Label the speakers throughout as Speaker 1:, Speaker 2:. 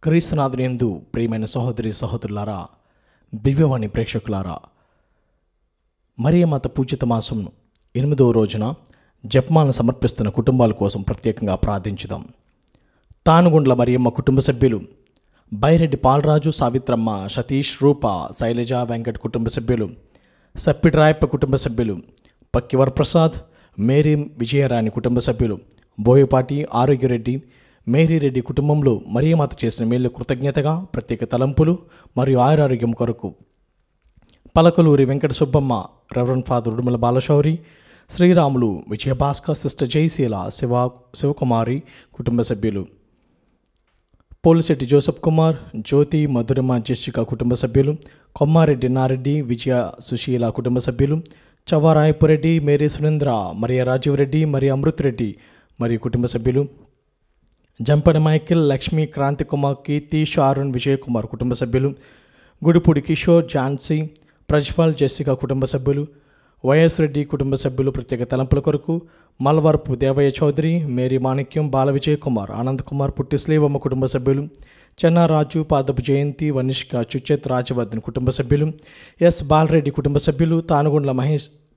Speaker 1: క్రీస్తునాథునియందు ప్రియమైన సహోదరి సహోదరులారా, దివ్యవాణి ప్రేక్షకులారా, మరియమాత పూజిత మాసం 8వ రోజున జపమాలను సమర్పిస్తున్న కుటుంబాల కోసం ప్రత్యేకంగా ప్రార్థించుదాం. తానుగుండ్ల మరియమ్మ కుటుంబ సభ్యులు, బైరెడ్డి పాలరాజు, సావిత్రమ్మ, సతీష్, రూప, శైలజ, వెంకట్ కుటుంబ సభ్యులు, సప్పిడ్రాయప్ప కుటుంబ సభ్యులు, పక్కి వరప్రసాద్, మేరీ విజయరాణి కుటుంబ సభ్యులు, బోయపాటి ఆరోగ్యరెడ్డి, మేరీరెడ్డి కుటుంబంలో మరియమాత చేసిన మేలు కృతజ్ఞతగా ప్రత్యేక తలంపులు మరియు ఆయురారోగ్యం కొరకు Palakaluri Venkata Subbamma, reverend father Udumala Balashowri, Sriramulu, Vijayabhaskar, sister Jayasheela, Shivakumari కుటుంబ సభ్యులు, పోలిశెట్టి జోసఫ్ కుమార్, జ్యోతి, మధురిమ, జెస్సిక కుటుంబ సభ్యులు, కొమ్మారెడ్డి నారెడ్డి, విజయ, సుశీల కుటుంబ సభ్యులు, చవ్వారాయపురెడ్డి, మేరీ సురేంద్ర, మరియ రాజీవరెడ్డి, మరియు అమృత్ రెడ్డి మరియు కుటుంబ సభ్యులు, జంపని మైకిల్, లక్ష్మి, క్రాంతి కుమార్, కీర్తి, షారుణ్, విజయ్ కుమార్ కుటుంబ సభ్యులు, గుడిపూడి కిషోర్, ఝాన్సీ, ప్రజ్వల్, జెస్సిక కుటుంబ సభ్యులు, వైఎస్ రెడ్డి కుటుంబ సభ్యులు ప్రత్యేక తలంపుల కొరకు మల్వరపు దేవయ్య చౌదరి, మేరీ మాణిక్యం, బాల విజయ్ కుమార్, ఆనంద్ కుమార్, పుట్టి శ్రీవమ్మ కుటుంబ సభ్యులు, చెన్నారాజు, పాదపు జయంతి, వనిష్క, చుచ్చెత్, రాజవర్ధన్ కుటుంబ సభ్యులు, ఎస్ బాలరెడ్డి కుటుంబ సభ్యులు, తానుగుండ్ల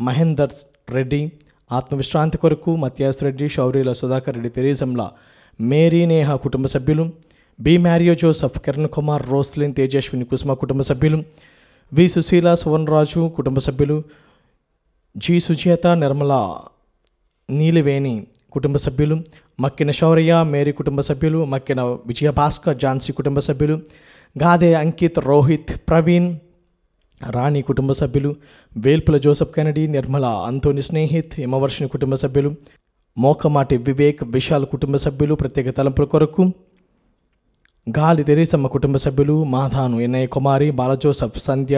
Speaker 1: మహేందర్ రెడ్డి ఆత్మవిశ్రాంతి కొరకు, మత్యాస్ రెడ్డి, శౌర్యుల, సుధాకర్ రెడ్డి, తెరీజంల, మేరీ, నేహ కుటుంబ సభ్యులు, B Mario Joseph, Kiran Kumar, Roslin, Tejaswini, Kusuma కుటుంబ సభ్యులు, వి సుశీల, సువర్ణరాజు కుటుంబ సభ్యులు, జి సుజేత, నిర్మల, నీలివేణి కుటుంబ సభ్యులు, మక్కిన శౌర్య, మేరీ కుటుంబ సభ్యులు, మక్కిన విజయభాస్కర్, ఝాన్సీ కుటుంబ సభ్యులు, గాదే అంకిత్, రోహిత్, ప్రవీణ్, రాణి కుటుంబ సభ్యులు, వేల్పుల జోసఫ్ కెనడీ, నిర్మల, అంతోని, స్నేహిత్, హిమవర్షిని కుటుంబ సభ్యులు, మోకమాటి వివేక్, విశాల్ కుటుంబ సభ్యులు ప్రత్యేక తలంపుల కొరకు గాలి తెరీసమ్మ కుటుంబ సభ్యులు, మాధాను, ఎన్నయ్య కుమారి, బాలజోసఫ్, సంధ్య,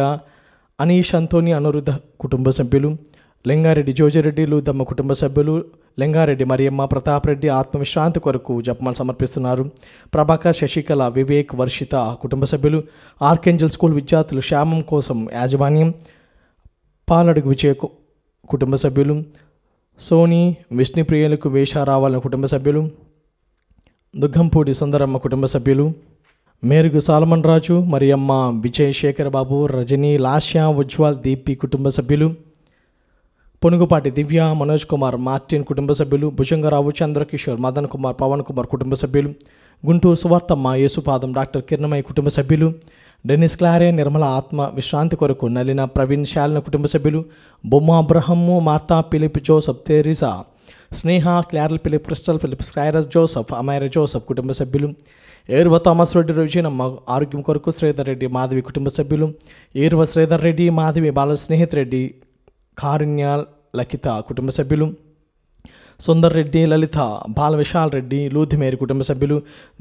Speaker 1: అనీష్, అంతోని, అనురుద్ధ కుటుంబ సభ్యులు, లింగారెడ్డి జోజిరెడ్డి, లూదమ్మ కుటుంబ సభ్యులు, లింగారెడ్డి మరియమ్మ, ప్రతాప్ రెడ్డి ఆత్మవిశ్రాంతి కొరకు జపమాలు సమర్పిస్తున్నారు. ప్రభాకర్, శశికళ, వివేక్, వర్షిత కుటుంబ సభ్యులు, ఆర్కేంజల్ స్కూల్ విద్యార్థులు శ్యామం కోసం యాజమాన్యం, పాలడుగు విజయ కుటుంబ సభ్యులు, సోని, విష్ణుప్రియలకు వేషారావాలని కుటుంబ సభ్యులు, దుగ్గంపూడి సుందరమ్మ కుటుంబ సభ్యులు, మేరుగు సాలమన్ రాజు, మరియమ్మ, విజయ్, శేఖర్ బాబు, రజని, లాస్య, ఉజ్వల్, దీప్తి కుటుంబ సభ్యులు, పొనుగుపాటి దివ్య, మనోజ్ కుమార్, మార్టిన్ కుటుంబ సభ్యులు, భుజంగరావు, చంద్రకిషోర్, మదన్ కుమార్, పవన్ కుమార్ కుటుంబ సభ్యులు, గుంటూరు సువార్తమ్మ, యేసుపాదం, డాక్టర్ కిరణమయ్య కుటుంబ సభ్యులు, డెనిస్ క్లారే, నిర్మల ఆత్మ విశ్రాంతి కొరకు నలిన, ప్రవీణ్, శాలిన కుటుంబ సభ్యులు, Bomma Abraham, Martha, Philip, Joseph, Teresa, Sneha, క్లారల్ ఫిలిప్, క్రిస్టల్ ఫిలిప్, స్కైరస్ జోసఫ్, అమైర జోసఫ్ కుటుంబ సభ్యులు, ఏర్వ థామస్ రెడ్డి, రోజీనమ్మ ఆరోగ్యం కొరకు శ్రీధర్ రెడ్డి, మాధవి కుటుంబ సభ్యులు, ఏర్వ శ్రీధర్ రెడ్డి, మాధవి, బాల స్నేహిత్ రెడ్డి, కారుణ్య, లకిత కుటుంబ సభ్యులు, సుందర్ రెడ్డి, లలిత, బాల విశాల్ రెడ్డి, లూధిమేరి కుటుంబ సభ్యులు,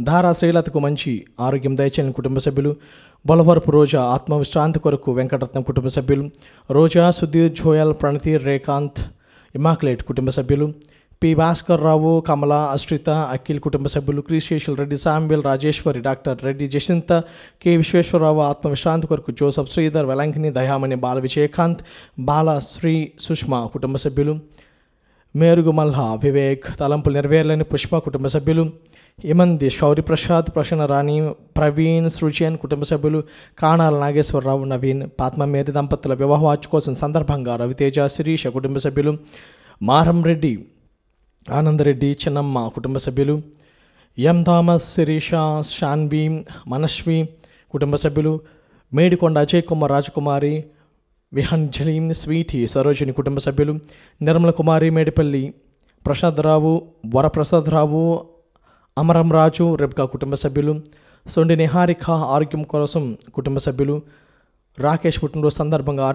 Speaker 1: ధారా శ్రీలతకు మంచి ఆరోగ్యం దయచేయని కుటుంబ సభ్యులు, బొలవరపు రోజా ఆత్మవిశ్రాంతి కొరకు వెంకటరత్నం కుటుంబ సభ్యులు, రోజా, సుధీర్, జోయల్, ప్రణతి, రేకాంత్, ఇమాక్లేట్ కుటుంబ సభ్యులు, పి భాస్కర్ రావు, కమల, అశ్రిత, అఖిల్ కుటుంబ సభ్యులు, క్రిశేషుల్ Reddy, Samuel, Rajeshwari, doctor Reddy, Jacinta, K Visweswararao ఆత్మవిశ్రాంతి కొరకు జోసఫ్, శ్రీధర్, వెలంకిని, దయామణి, బాల విజయకాంత్, బాల, శ్రీ, సుష్మా కుటుంబ సభ్యులు, మేరుగు మల్హ, వివేక్ తలంపులు నెరవేర్లేని పుష్ప కుటుంబ సభ్యులు, ఇమంది, శౌరి ప్రసాద్, ప్రసన్న రాణి, ప్రవీణ్, సృజన్ కుటుంబ సభ్యులు, కాణాల నాగేశ్వరరావు, నవీన్, పాత్మ మేరీ దంపతుల వివాహ వార్షికోత్సవం సందర్భంగా రవితేజ, శిరీష కుటుంబ సభ్యులు, మారం రెడ్డి, ఆనందరెడ్డి, చిన్నమ్మ కుటుంబ సభ్యులు, ఎం థామస్, శిరీష, షాన్వి, మనశ్వి కుటుంబ సభ్యులు, మేడికొండ అజయ్ కుమార్, రాజకుమారి, విహంజలి, స్వీటీ, సరోజిని కుటుంబ సభ్యులు, నిర్మల కుమారి, మేడిపల్లి, ప్రసాదరావు, వరప్రసాదరావు, అమరం రాజు, రెబ్కా కుటుంబ సభ్యులు, సొండి నిహారిక ఆరోగ్యం కోసం కుటుంబ సభ్యులు, రాకేష్ పుట్టినరోజు సందర్భంగా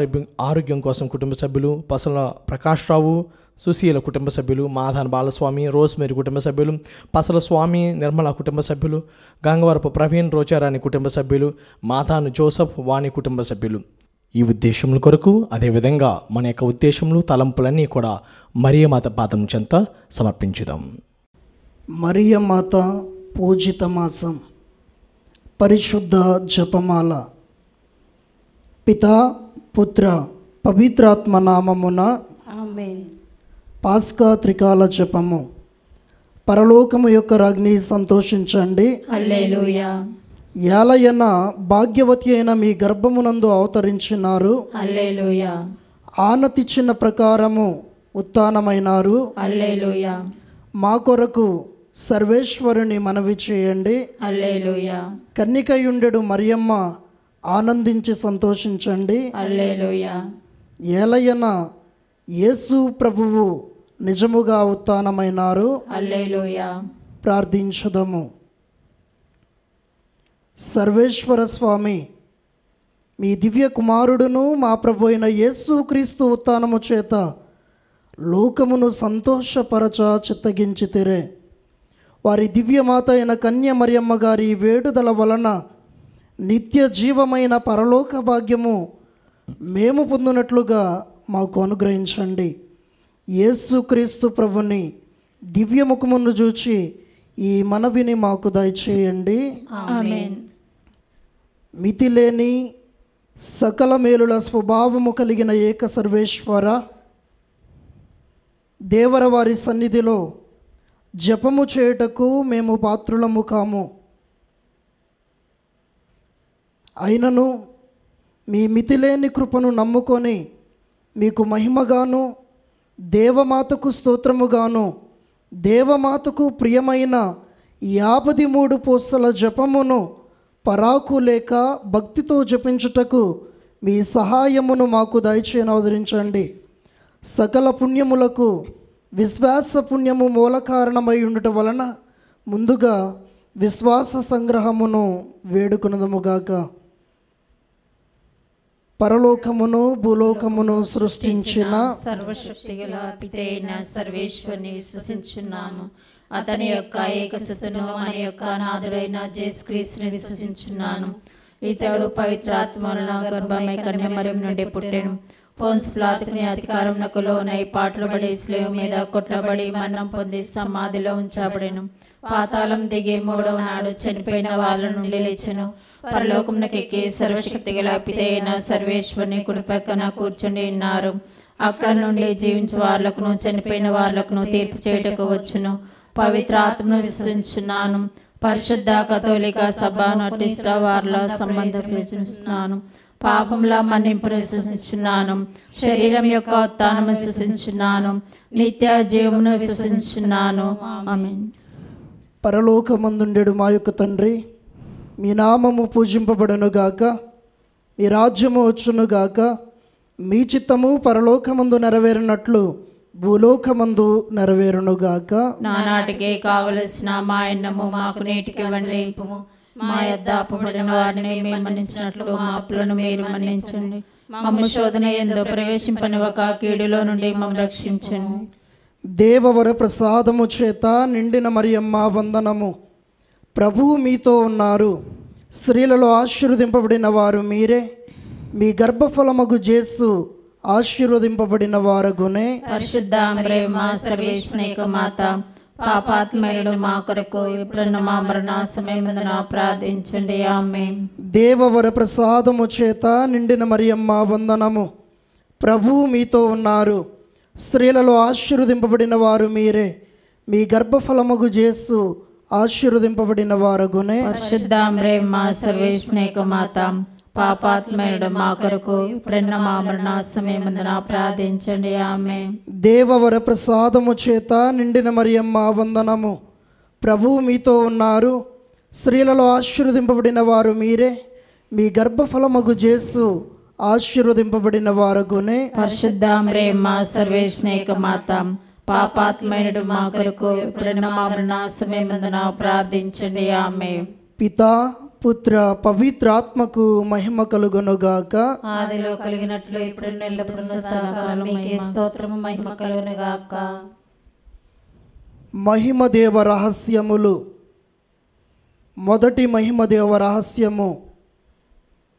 Speaker 1: ఆరోగ్యం కోసం కుటుంబ సభ్యులు, పసల ప్రకాష్ రావు, సుశీల కుటుంబ సభ్యులు, మాధాన్ బాలస్వామి, రోస్మేరి కుటుంబ సభ్యులు, పసల స్వామి, నిర్మల కుటుంబ సభ్యులు, గంగవరపు ప్రవీణ్, రోజారాణి కుటుంబ సభ్యులు, మాధాను జోసఫ్, వాణి కుటుంబ సభ్యులు. ఈ ఉద్దేశముల కొరకు అదేవిధంగా మన యొక్క ఉద్దేశములు, తలంపులన్నీ కూడా మరియమాత పాదం చెంత సమర్పించుదాం.
Speaker 2: మరియమాత పూజిత మాసం పరిశుద్ధ జపమాల. పితా, పుత్ర, పవిత్రాత్మ నామమున
Speaker 3: ఆమేన్.
Speaker 2: పాస్కా త్రికాల జపము. పరలోకము యొక్క రాజ్ఞి సంతోషించండి,
Speaker 3: హల్లెలూయా.
Speaker 2: ఏలయన భాగ్యవతి అయిన మీ గర్భమునందు అవతరించినారు.
Speaker 3: హల్లెలూయా.
Speaker 2: ఆనతిచ్చిన ప్రకారము ఉత్థానమైనారు.
Speaker 3: హల్లెలూయా.
Speaker 2: మా కొరకు సర్వేశ్వరుని మనవి చేయండి.
Speaker 3: హల్లెలూయా.
Speaker 2: కన్నికయుండెడు మరియమ్మ ఆనందించి సంతోషించండి.
Speaker 3: హల్లెలూయా.
Speaker 2: ఏలయన యేసు ప్రభువు నిజముగా ఉత్థానమైనారు.
Speaker 3: హల్లెలూయా.
Speaker 2: ప్రార్థించుదము. సర్వేశ్వర స్వామి, మీ దివ్య కుమారుడును మా ప్రభు అయిన యేసు క్రీస్తు ఉత్థానము చేత లోకమును సంతోషపరచ చిత్తగించితిరే. వారి దివ్యమాత అయిన కన్య మరియమ్మ గారి వేడుదల వలన నిత్య జీవమైన పరలోక భాగ్యము మేము పొందినట్లుగా మాకు అనుగ్రహించండి. యేసు క్రీస్తు ప్రభుని దివ్యముఖమును చూచి ఈ మనవిని మాకు దయచేయండి.
Speaker 3: ఆమేన్.
Speaker 2: మితిలేని సకల మేలుల స్వభావము కలిగిన ఏక సర్వేశ్వర, దేవర వారి సన్నిధిలో జపము చేయుటకు మేము పాత్రులము కాము. అయినను మీ మితిలేని కృపను నమ్ముకొని మీకు మహిమగాను, దేవమాతకు స్తోత్రముగాను, దేవమాతకు ప్రియమైన 53 పూసల జపమును పరాకు లేక భక్తితో జపించుటకు మీ సహాయమును మాకు దయచేయని అవతరించండి. సకల పుణ్యములకు విశ్వాస పుణ్యము మూల కారణమై ఉండుట వలన ముందుగా విశ్వాస సంగ్రహమును వేడుకొనదముగాక. పరలోకమును భూలోకమును సృష్టించిన
Speaker 3: సర్వశక్తిగల పితైన సర్వేశ్వరుని విశ్వసించున్నాను. అతని యొక్క ఏకసుతును మన యొక్క నాథుడైన యేసుక్రీస్తుని విశ్వసించున్నాను. ఇతడు పవిత్రాత్మల గర్భమై కన్య మరియం నుండి పుట్టెను. పోన్స్ పిలాతుని అధికారమునకు లోనై పాటలుబడి స్లేవ్ మీద కొట్లబడి మరణం పొంది సమాధిలో ఉంచబడెను. పాతాళం దిగి 3వ నాడు చనిపోయిన వాళ్ళ నుండి లేచెను. పరలోకమునకు ఎక్కి సర్వశక్తిగల పితైన సర్వేశ్వరుని కుడిపక్కన కూర్చుని ఉన్నారు. అక్కడి నుండి జీవించే వాళ్ళకును చనిపోయిన వాళ్ళకును తీర్పు చేయుటకు వచ్చును. పవిత్ర ఆత్మను విశ్వసించున్నాను. పరిశుద్ధ కథోలిక సభ నటిష్ట వార్ల సంబంధం విశ్వసిస్తున్నాను. పాపముల మన్నింపును విశ్వసించున్నాను. శరీరం యొక్క ఉత్థానము విశ్వసించున్నాను. నిత్య జీవమును విశ్వసించున్నాను. ఆమేన్.
Speaker 2: పరలోకమందుండెడు మా యొక్క తండ్రి, మీ నామము పూజింపబడునుగాక, మీ రాజ్యము వచ్చునుగాక, మీ చిత్తము పరలోకమందు నెరవేరినట్లు భూలోకమందు నెరవేరునుగాక.
Speaker 3: నానాటికి కావలసిన మా అన్నము మాకు నేటికి ఇవ్వండి. మా యొద్ద అప్పుబడిన వారిని మేము మన్నించినట్లు మా అప్పులను మీరు మన్నించండి. మమ్ము శోధన యందు ప్రవేశింపనివ్వక కీడులో నుండి మమ్ము రక్షించండి.
Speaker 2: దేవవర ప్రసాదము చేత నిండిన మరియమ్మ వందనము. ప్రభువు మీతో ఉన్నారు. స్త్రీలలో ఆశీర్వదింపబడిన వారు మీరే. మీ గర్భఫలమగు యేసు ఆశీర్వదింపబడిన వారగునే.
Speaker 3: పరిశుద్ధ ప్రేమ సర్వేశ్వరేక మాత, పాపాత్మయుడు మా కొరకు ఇప్పుడున్న మా మరణ సమయమున ప్రార్థించండి. ఆమేన్.
Speaker 2: దేవవర ప్రసాదము చేత నిండిన మరియమ్మ వందనము. ప్రభువు మీతో ఉన్నారు. స్త్రీలలో ఆశీర్వదింపబడిన వారు మీరే. మీ గర్భఫలమగు యేసు ఆశీర్వదింపబడిన వారగునే.
Speaker 3: పరిశుద్ధ ప్రేమ సర్వేశ్వరేక మాత, పాపాత్మయుడు మా కొరకు ఇప్పుడున్న మా మరణ సమయమున ప్రార్థించండి. ఆమేన్.
Speaker 2: దేవవర ప్రసాదము చేత నిండిన మరియమ్మ వందనము. ప్రభువు మీతో ఉన్నారు. స్త్రీలలో ఆశీర్వదింపబడిన వారు మీరే. మీ గర్భఫలమగు యేసు ఆశీర్వదింపబడిన వారగునే.
Speaker 3: పరిశుద్ధ ప్రేమ సర్వేశ్వరేక మాత, పాపాత్మయుడు మా కొరకు ఇప్పుడున్న మా మరణ సమయమున ప్రార్థించండి. ఆమేన్.
Speaker 2: పితా పుత్ర పవిత్రాత్మకు మహిమ కలుగునుగాక.
Speaker 3: ఆదిలో కలిగినట్లు ఇప్పుడు ఎల్లప్పుడూ సదాకాలం మీకే స్తోత్రము మహిమ కలుగునుగాక.
Speaker 2: మహిమదేవ రహస్యములు. మొదటి మహిమదేవ రహస్యము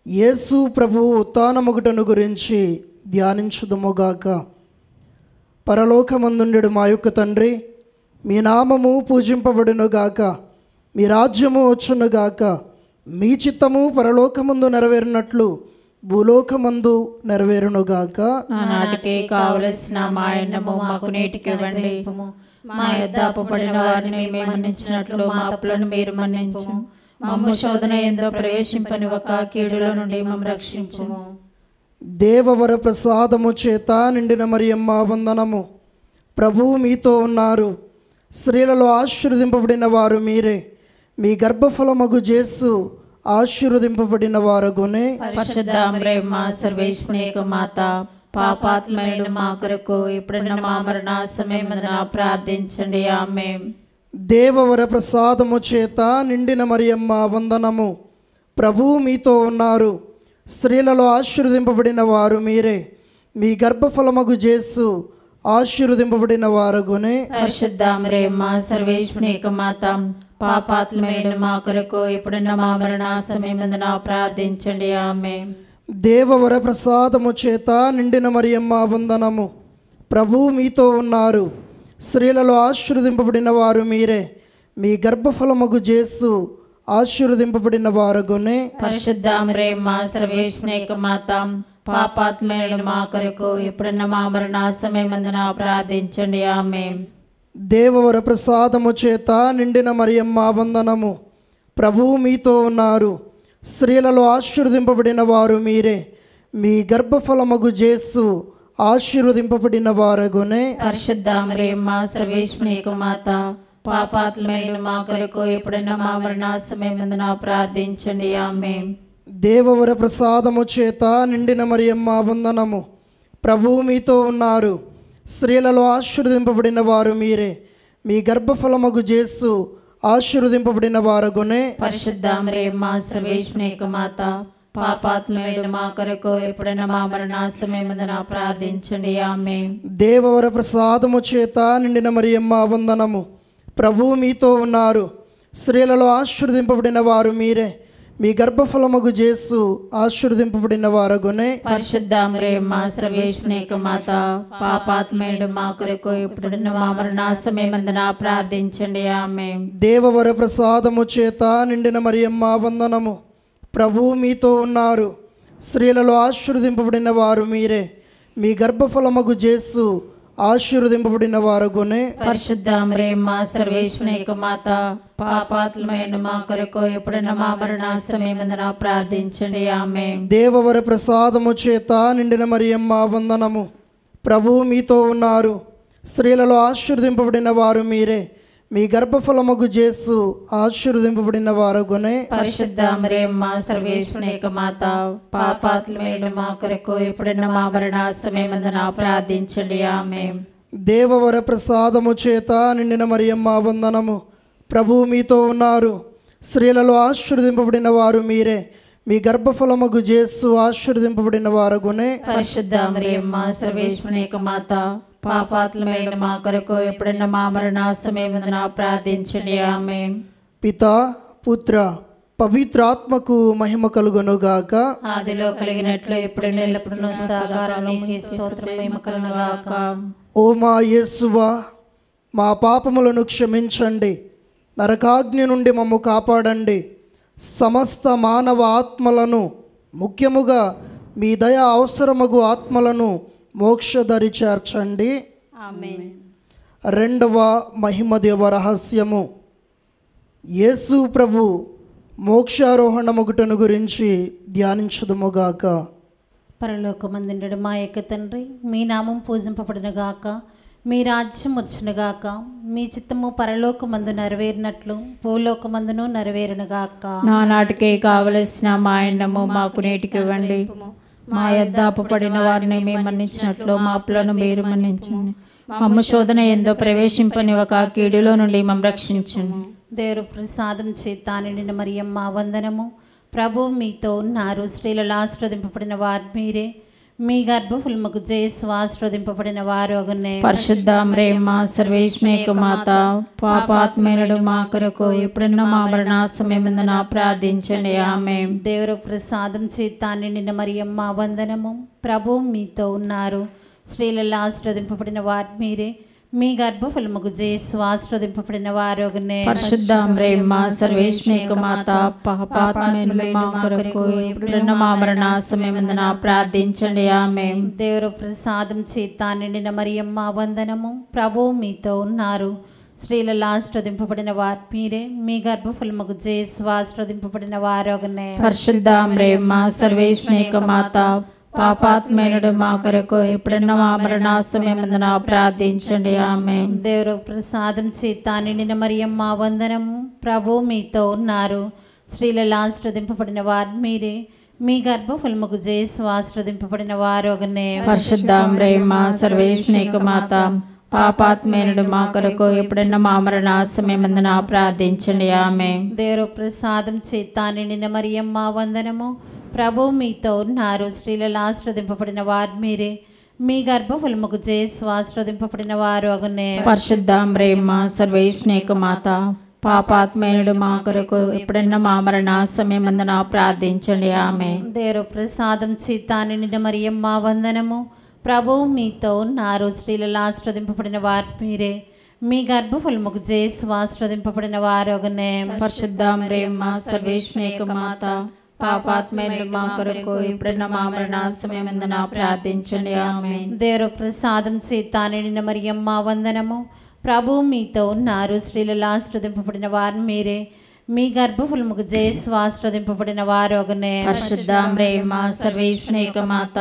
Speaker 2: యేసు ప్రభువు ఉత్థానముగుటను గురించి ధ్యానించుదుముగాక. పరలోకమందుండెడు మా యొక్క తండ్రి, మీ నామము పూజింపబడునుగాక, మీ రాజ్యము వచ్చునుగాక, మీ చిత్తము పరలోకమందు నెరవేరినట్లు భూలోకమందు నెరవేరునుగాక.
Speaker 3: నానాటికి కావలసిన మా అన్నము మాకు నేటికి ఇవ్వండి. మా యొద్ద అప్పుబడిన వారిని మేము మన్నించినట్లు మా అప్పులను మీరు మన్నించు. మమ్ము శోధన ఎందో ప్రవేశింపనివ్వక కీడులో నుండి మమ్ము రక్షించుము.
Speaker 2: దేవవర ప్రసాదము చేత నిండిన మరియమ్మ వందనము. ప్రభువు మీతో ఉన్నారు. స్త్రీలలో ఆశీర్వదింపబడిన వారు మీరే. మీ గర్భఫలమగు యేసు ఆశీర్వదింపబడిన వారగునే.
Speaker 3: పరిశుద్ధ మరియమ్మ సర్వేశ్వరేక మాత, పాపాత్మైన మా కొరకు ఇప్పుడున్న మా మరణ సమయమున ప్రార్థించండి. ఆమేన్.
Speaker 2: దేవవర ప్రసాదము చేత నిండిన మరియమ్మ వందనము. ప్రభువు మీతో ఉన్నారు. స్త్రీలలో ఆశీర్వదింపబడిన వారు మీరే. మీ గర్భఫలమగు యేసు ఆశీర్వదింపబడిన వారగునే.
Speaker 3: పరిశుద్ధ మరియమ్మ సర్వేశ్వరేక మాత, పాపాత్మైన మా కొరకు ఇప్పుడున్న మా మరణ సమయమున ప్రార్థించండి. ఆమేన్.
Speaker 2: దేవవర ప్రసాదము చేత నిండిన మరియమ్మ వందనము. ప్రభువు మీతో ఉన్నారు. స్త్రీలలో ఆశీర్వదింపబడిన వారు మీరే. మీ గర్భఫలమగు యేసు ఆశీర్వదింపబడిన వారగునే.
Speaker 3: పరిశుద్ధ మరియమ్మ సర్వేశ్వరేక మాత, పాపాత్మైన మా కొరకు ఇప్పుడున్న మా మరణ సమయమున ప్రార్థించండి. ఆమేన్.
Speaker 2: దేవవర ప్రసాదము చేత నిండిన మరియమ్మ వందనము. ప్రభువు మీతో ఉన్నారు. స్త్రీలలో ఆశీర్వదింపబడిన వారు మీరే. మీ గర్భఫలమగు యేసు ఆశీర్వదింపబడిన వారగునే.
Speaker 3: పరిశుద్ధ మరియమ్మ సర్వేశ్వరేక మాత, పాపాత్మైన మా కొరకు ఇప్పుడున్న మా మరణ సమయమున ప్రార్థించండి. ఆమేన్.
Speaker 2: దేవవర ప్రసాదము చేత నిండిన మరియమ్మ వందనము. ప్రభువు మీతో ఉన్నారు. స్త్రీలలో ఆశీర్వదింపబడిన వారు మీరే. మీ గర్భఫలమగు యేసు ఆశీర్వదింపబడిన వారగునే.
Speaker 3: పరిశుద్ధ మరియమ్మ సర్వేశ్వరేక మాత, పాపాత్మైన మా కొరకు ఇప్పుడున్న మా మరణ సమయమున ప్రార్థించండి. ఆమేన్.
Speaker 2: దేవవర ప్రసాదము చేత నిండిన మరియమ్మ వందనము. ప్రభువు మీతో ఉన్నారు. స్త్రీలలో ఆశీర్వదింపబడిన వారు మీరే. మీ గర్భఫలమగు యేసు ఆశీర్వదింపబడిన వారగునే.
Speaker 3: పరిశుద్ధ మరియమ్మ సర్వేశ్వరేక మాత, పాపాత్మైన మా కొరకు ఇప్పుడున్న మా మరణ సమయమున ప్రార్థించండి. ఆమేన్.
Speaker 2: దేవవర ప్రసాదము చేత నిండిన మరియమ్మ వందనము. ప్రభువు మీతో ఉన్నారు. స్త్రీలలో ఆశీర్వదింపబడిన వారు మీరే. మీ గర్భఫలమగు యేసు ఆశీర్వదింపబడిన వారగునే.
Speaker 3: పరిశుద్ధ మరియమ్మ సర్వేశ్వరేక మాత, పాపాత్మైన మా కొరకు ఇప్పుడున్న మా మరణ సమయమున ప్రార్థించండి. ఆమేన్.
Speaker 2: దేవవర ప్రసాదము చేత నిండిన మరియమ్మ వందనము. ప్రభువు మీతో ఉన్నారు. స్త్రీలలో ఆశీర్వదింపబడిన వారు మీరే. మీ గర్భఫలమగు యేసు ఆశీర్వదింపబడిన వారగునే.
Speaker 3: పరిశుద్ధ మరియమ్మ సర్వేశ్వరేక మాత, పాపాత్మైన మా కొరకు ఇప్పుడున్న మా మరణ సమయమున ప్రార్థించండి. ఆమేన్.
Speaker 2: దేవవర ప్రసాదము చేత నిండిన మరియమ్మ వందనము. ప్రభువు మీతో ఉన్నారు. స్త్రీలలో ఆశీర్వదింపబడిన వారు మీరే. మీ గర్భఫలమగు యేసు ఆశీర్వదింపబడిన వారగునే.
Speaker 3: పరిశుద్ధ మరియమ్మ సర్వేశ్వరేక మాత, పాపాత్మైన మా కొరకు ఇప్పుడున్న మా మరణ సమయమున ప్రార్థించండి. ఆమేన్.
Speaker 2: పితా, పుత్ర, పవిత్రాత్మకు మహిమ కలుగునుగాక.
Speaker 3: ఆదిలో కలిగినట్లు ఇప్పుడు ఎల్లప్పుడూ సదాకాలము స్తోత్రం మహిమ కలుగునుగాక.
Speaker 2: ఓ మా యేసువా, మా పాపములను క్షమించండి. నరకాగ్ని నుండి మమ్ము కాపాడండి. సమస్త మానవ ఆత్మలను, ముఖ్యముగా మీ దయ అవసరమగు ఆత్మలను మోక్షదరి చేర్చండి.
Speaker 3: ఆమేన్.
Speaker 2: రెండవ మహిమదేవ రహస్యము. యేసు ప్రభు మోక్షారోహణమొకటను గురించి ధ్యానించుదుముగాక.
Speaker 4: పరలోకమందుండెడు మా యొక్క తండ్రి, మీ నామం పూజింపబడునుగాక. మీ రాజ్యం వచ్చునుగాక. మీ చిత్తము పరలోకమందు నెరవేరినట్లు భూలోకమందును నెరవేరునుగాక.
Speaker 3: నానాటికే కావలసిన మా అన్నము మాకు నేటికి ఇవ్వండి. మా యొద్ద అప్పుపడిన వారిని మేము మన్నించినట్లు మా అప్పులను మీరు మన్నించండి. మమ్మ శోధన ఎందో ప్రవేశింపనివ్వక కీడులో నుండి మమ్మ రక్షించండి.
Speaker 4: దేవుడు ప్రసాదం చేత నిండిన మరియమ్మ వందనము. ప్రభువు మీతో ఉన్నారు. స్త్రీలలో ఆశీర్వదింపబడిన వారు మీరే. మీ గర్భఫలముకు యేసు ఆశీర్వదింపబడిన వారు అగునే.
Speaker 3: పరిశుద్ధ మరియమ్మ సర్వేశ్వరేక మాత, పాపాత్మైనడు మా కొరకు ఇప్పుడున్న మా మరణ సమయమున ప్రార్థించండి. ఆమేన్.
Speaker 4: దేవుడు ప్రసాదం చేత నిండిన మరియమ్మ వందనము. ప్రభువు మీతో ఉన్నారు. స్త్రీలలో ఆశీర్వదింపబడిన వారు మీరే. మీ గర్భఫలముకు యేసు ఆశీర్వదింపబడిన వారు అగునే.
Speaker 3: పరిశుద్ధ మరియమ్మ సర్వేశ్వరేక మాత, పాపాత్మైనడు మా కొరకు ఇప్పుడున్న మా మరణ సమయమున ప్రార్థించండి. ఆమేన్.
Speaker 4: దేవుడు ప్రసాదం చేత నిండిన మరియమ్మ వందనము. ప్రభువు మీతో ఉన్నారు. స్త్రీలలో ఆశీర్వదింపబడిన వారు మీరే, మీ గర్భఫలముకు జేసు ఆశీర్వదింపబడిన వారొగనే.
Speaker 3: పరిశుద్ధ ప్రేమ సర్వేశ్వర మాత పాపాత్మేనుడు మా కొరకు ఎప్పుడన్న మా మరణ సమయమందున ప్రార్థించండి. ఆమేన్.
Speaker 4: దేవుడు ప్రసాదం చేత నిండిన మరియమ్మ వందనము. ప్రభు మీతో ఉన్నారు. స్త్రీలలో ఆశీర్వదింపబడిన వారు మీరే, మీ గర్భఫలముకు జేసు ఆశీర్వదింపబడిన వారొగనే.
Speaker 3: పరిశుద్ధ ప్రేమ సర్వేశ్వర మాత పాపాత్మేనుడు మా కొరకు ఎప్పుడన్న మా మరణ సమయమందున ప్రార్థించండి. ఆమేన్.
Speaker 4: దేవుడు ప్రసాదం చేత నిండిన మరియమ్మ వందనము. ప్రభు మీతో ఉన్నారు. స్త్రీలలో ఆశీర్వదింపబడిన వారు మీరే, మీ గర్భఫలముకు జేసు ఆశీర్వదింపబడిన వారొగనే.
Speaker 3: పరిశుద్ధ ప్రేమ సర్వేశ్వర మాత పాపాత్మేనుడు మా కొరకు ఎప్పుడన్న మా మరణ సమయమందున ప్రార్థించండి. ఆమేన్.
Speaker 4: దేవుడు ప్రసాదం చేత నిండిన మరియమ్మ వందనము. ప్రభు మీతో ఉన్నారు. స్త్రీలలో ఆశీర్వదింపబడిన వారు మీరే, మీ గర్భఫలముకు జేసు ఆశీర్వదింపబడిన వారొగనే.
Speaker 3: పరిశుద్ధ ప్రేమ సర్వేశ్వర మాత పాపాత్మేనుడు మా కొరకు ఎప్పుడన్న మా మరణ సమయమందున ప్రార్థించండి. ఆమేన్.
Speaker 4: దేవుడు ప్రసాదం చేత నిండిన మరియమ్మ వందనము. ప్రభు మీతో ఉన్నారు. స్త్రీలలో ఆశీర్వదింపబడిన వారు మీరే, మీ గర్భఫలముకు జేసు ఆశీర్వదింపబడిన వారొగనే.
Speaker 3: పరిశుద్ధ ప్రేమ సర్వేశ్వర మాత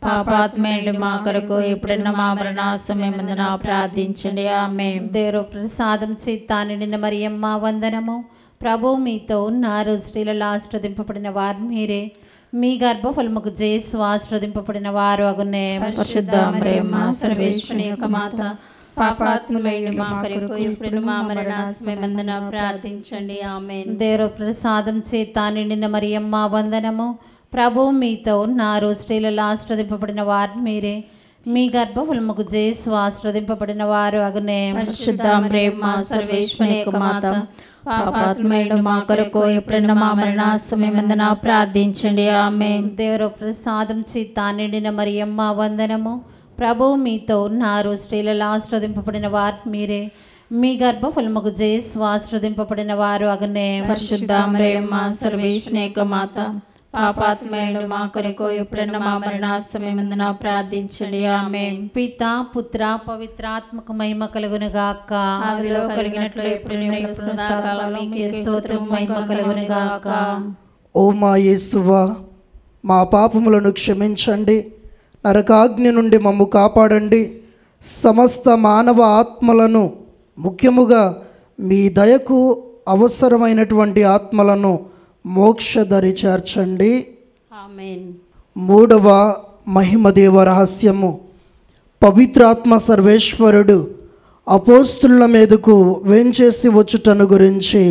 Speaker 3: పాపాత్మేనుడు మా కొరకు ఎప్పుడన్న మా మరణ సమయమందున ప్రార్థించండి. ఆమేన్.
Speaker 4: దేవుడు ప్రసాదం చేత నిండిన మరియమ్మ వందనము. ప్రభు మీతో ఉన్నారు. స్త్రీలలో ఆశీర్వదింపబడిన వారు మీరే, మీ గర్భఫలముకు జేసు ఆశీర్వదింపబడిన వారొగనే.
Speaker 3: పరిశుద్ధ ప్రేమ సర్వేశ్వర మాత పాపాత్ములైన మా కొరకు ఇప్పుడు మా మరణ సమయమందున ప్రార్థించండి. ఆమేన్.
Speaker 4: దేవుడు ప్రసాదం చేత నిండిన మరియమ్మ వందనము. ప్రభు మీతో ఉన్నారు. స్త్రీలలో ఆశీర్వదింపబడిన వారు మీరే, మీ గర్భఫలముకు జేసు ఆశీర్వదింపబడిన వారొగనే.
Speaker 3: పరిశుద్ధ ప్రేమ సర్వేశ్వర మాత పాపాత్మేనుడు మా కొరకు ఎప్పుడన్న మా మరణ సమయమందున ప్రార్థించండి. ఆమేన్.
Speaker 4: దేవుడు ప్రసాదం చేత నిండిన మరియమ్మ వందనము. ప్రభు మీతో ఉన్నారు. స్త్రీలలో ఆశీర్వదింపబడిన వారు మీరే, మీ గర్భఫలముకు జేసు ఆశీర్వదింపబడిన వారొగనే.
Speaker 3: పరిశుద్ధ ప్రేమ సర్వేశ్వర మాత పాపాత్మేనుడు మా కొరకు ఎప్పుడన్న మా మరణ సమయమందున ప్రార్థించండి. ఆమేన్.
Speaker 4: పిత పుత్ర పవిత్రాత్మక మహిమ కలుగును గాక.
Speaker 3: ఆదిలో కలిగినట్లు ఎప్పుడు సదాకాలం మీకే స్తోత్రం మహిమ కలుగును గాక.
Speaker 2: ఓ మా యేసువా, మా పాపములను క్షమించండి, నరకాగ్ని నుండి మమ్ము కాపాడండి, సమస్త మానవ ఆత్మలను ముఖ్యముగా మీ దయకు అవసరమైనటువంటి ఆత్మలను మోక్షదరి చేర్చండి.
Speaker 3: ఆమేన్.
Speaker 2: మూడవ మహిమదేవ రహస్యము, పవిత్రాత్మ సర్వేశ్వరుడు అపోస్తుల మీదకు వేంచేసి వచ్చుటను గురించి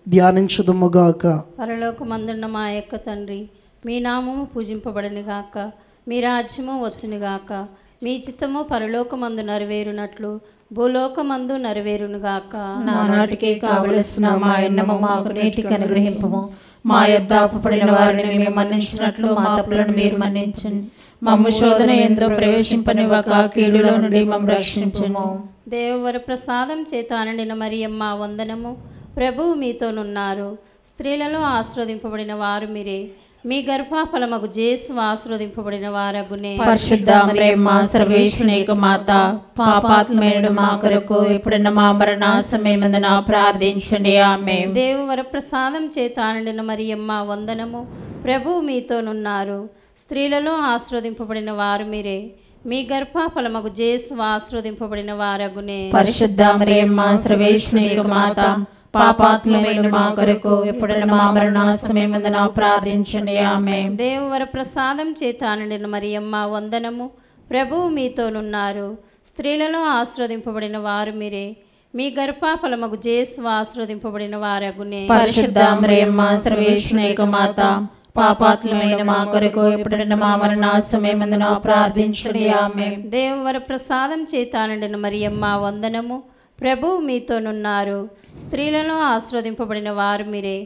Speaker 2: ధ్యానించుదుముగాక.
Speaker 3: పరలోకమందున్న మా యొక్క తండ్రి, మీ నామము పూజింపబడని గాక, మీ రాజ్యము వచ్చును గాక, మీ చిత్తము పరలోకమందు నెరవేరునట్లు భూలోకమందు నెరవేరును గాక.
Speaker 4: నానాటికి కావలసిన మా అన్నము మాకు నేటికి అనుగ్రహింపము. మా యొద్ద అప్పుపడిన వారిని మేము మన్నించినట్లు మా తప్పులను మీరు మన్నించండి. మమ్ము శోధన ఎందు ప్రవేశింపనివ్వక కీడులో నుండి మమ్ము రక్షించుము.
Speaker 3: దేవవర ప్రసాదం చేత నిండిన మరియమ్మ వందనము. ప్రభువు మీతోనున్నారు. స్త్రీలలో ఆశీర్వదింపబడిన వారు మీరే, మీ గర్భఫలమగు జేసు ఆశీర్వదింపబడిన వారగునే.
Speaker 4: పరిశుద్ధ ప్రేమ సర్వేశ్వర మాత పాపాత్మేనుడు మా కొరకు ఎప్పుడన్న మా మరణ సమయమందున ప్రార్థించండి. ఆమేన్.
Speaker 3: దేవవర ప్రసాదం చేత నిండిన మరియమ్మ వందనము. ప్రభువు మీతోనున్నారు. స్త్రీలలో ఆశీర్వదింపబడిన వారు మీరే, మీ గర్భఫలమగు జేసు ఆశీర్వదింపబడిన వారగునే.
Speaker 4: పరిశుద్ధ ప్రేమ సర్వేశ్వర మాత పాపాత్మేనుడు మా కొరకు ఎప్పుడన్న మా మరణ సమయమందున ప్రార్థించండి. ఆమేన్.
Speaker 3: దేవవర ప్రసాదం చేత నిండిన మరియమ్మ వందనము. ప్రభువు మీతోనున్నారు. స్త్రీలలో ఆశీర్వదింపబడిన వారు మీరే, మీ గర్భఫలమగు జేసు ఆశీర్వదింపబడిన వారగునే.
Speaker 4: పరిశుద్ధ ప్రేమ సర్వేశ్వర మాత పాపాత్మేనుడు మా కొరకు ఎప్పుడన్న మా మరణ సమయమందున ప్రార్థించండి. ఆమేన్.
Speaker 3: దేవవర ప్రసాదం చేత నిండిన మరియమ్మ వందనము. ప్రభువు మీతోనున్నారు. స్త్రీలలో ఆశీర్వదింపబడిన వారు మీరే,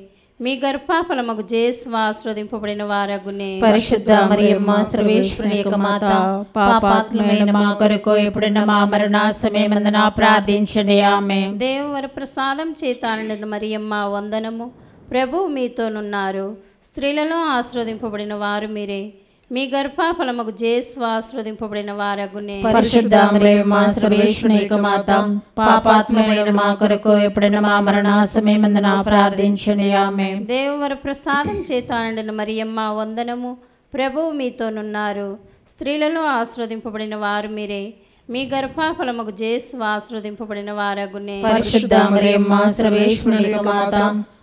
Speaker 3: మీ గర్భఫలమగు జేసు ఆశీర్వదింపబడిన వారగునే.
Speaker 4: పరిశుద్ధ మరియమ్మ సర్వేశ్వర మాత పాపాత్మేనుడు మా కొరకు ఎప్పుడన్న మా మరణ సమయమందున ప్రార్థించండి. ఆమేన్.
Speaker 3: దేవవర ప్రసాదం చేత నిండిన మరియమ్మ వందనము. ప్రభువు మీతోనున్నారు. స్త్రీలలో ఆశీర్వదింపబడిన వారు మీరే, మీ గర్భఫలముకు జేసు ఆశీర్వదింపబడిన వారగునే.
Speaker 4: పరిశుద్ధ మరియమ్మ సర్వేశ్వరుని యొక్క మాత, పాపాత్మమైన మా కొరకు ఎప్పుడైనా మా మరణ సమయమందున ప్రార్థించండి. ఆమేన్.
Speaker 3: దేవవర ప్రసాదం చేత నిండిన మరియమ్మ వందనము. ప్రభువు మీతోనున్నారు. స్త్రీలలో ఆశీర్వదింపబడిన వారు మీరే. మీ గర్భఫలముకు జేసు ఆశీర్వదింపబడిన వారగునే.
Speaker 4: పరిశుద్ధ మరియమ్మ సర్వేశ్వరుని యొక్క మాత,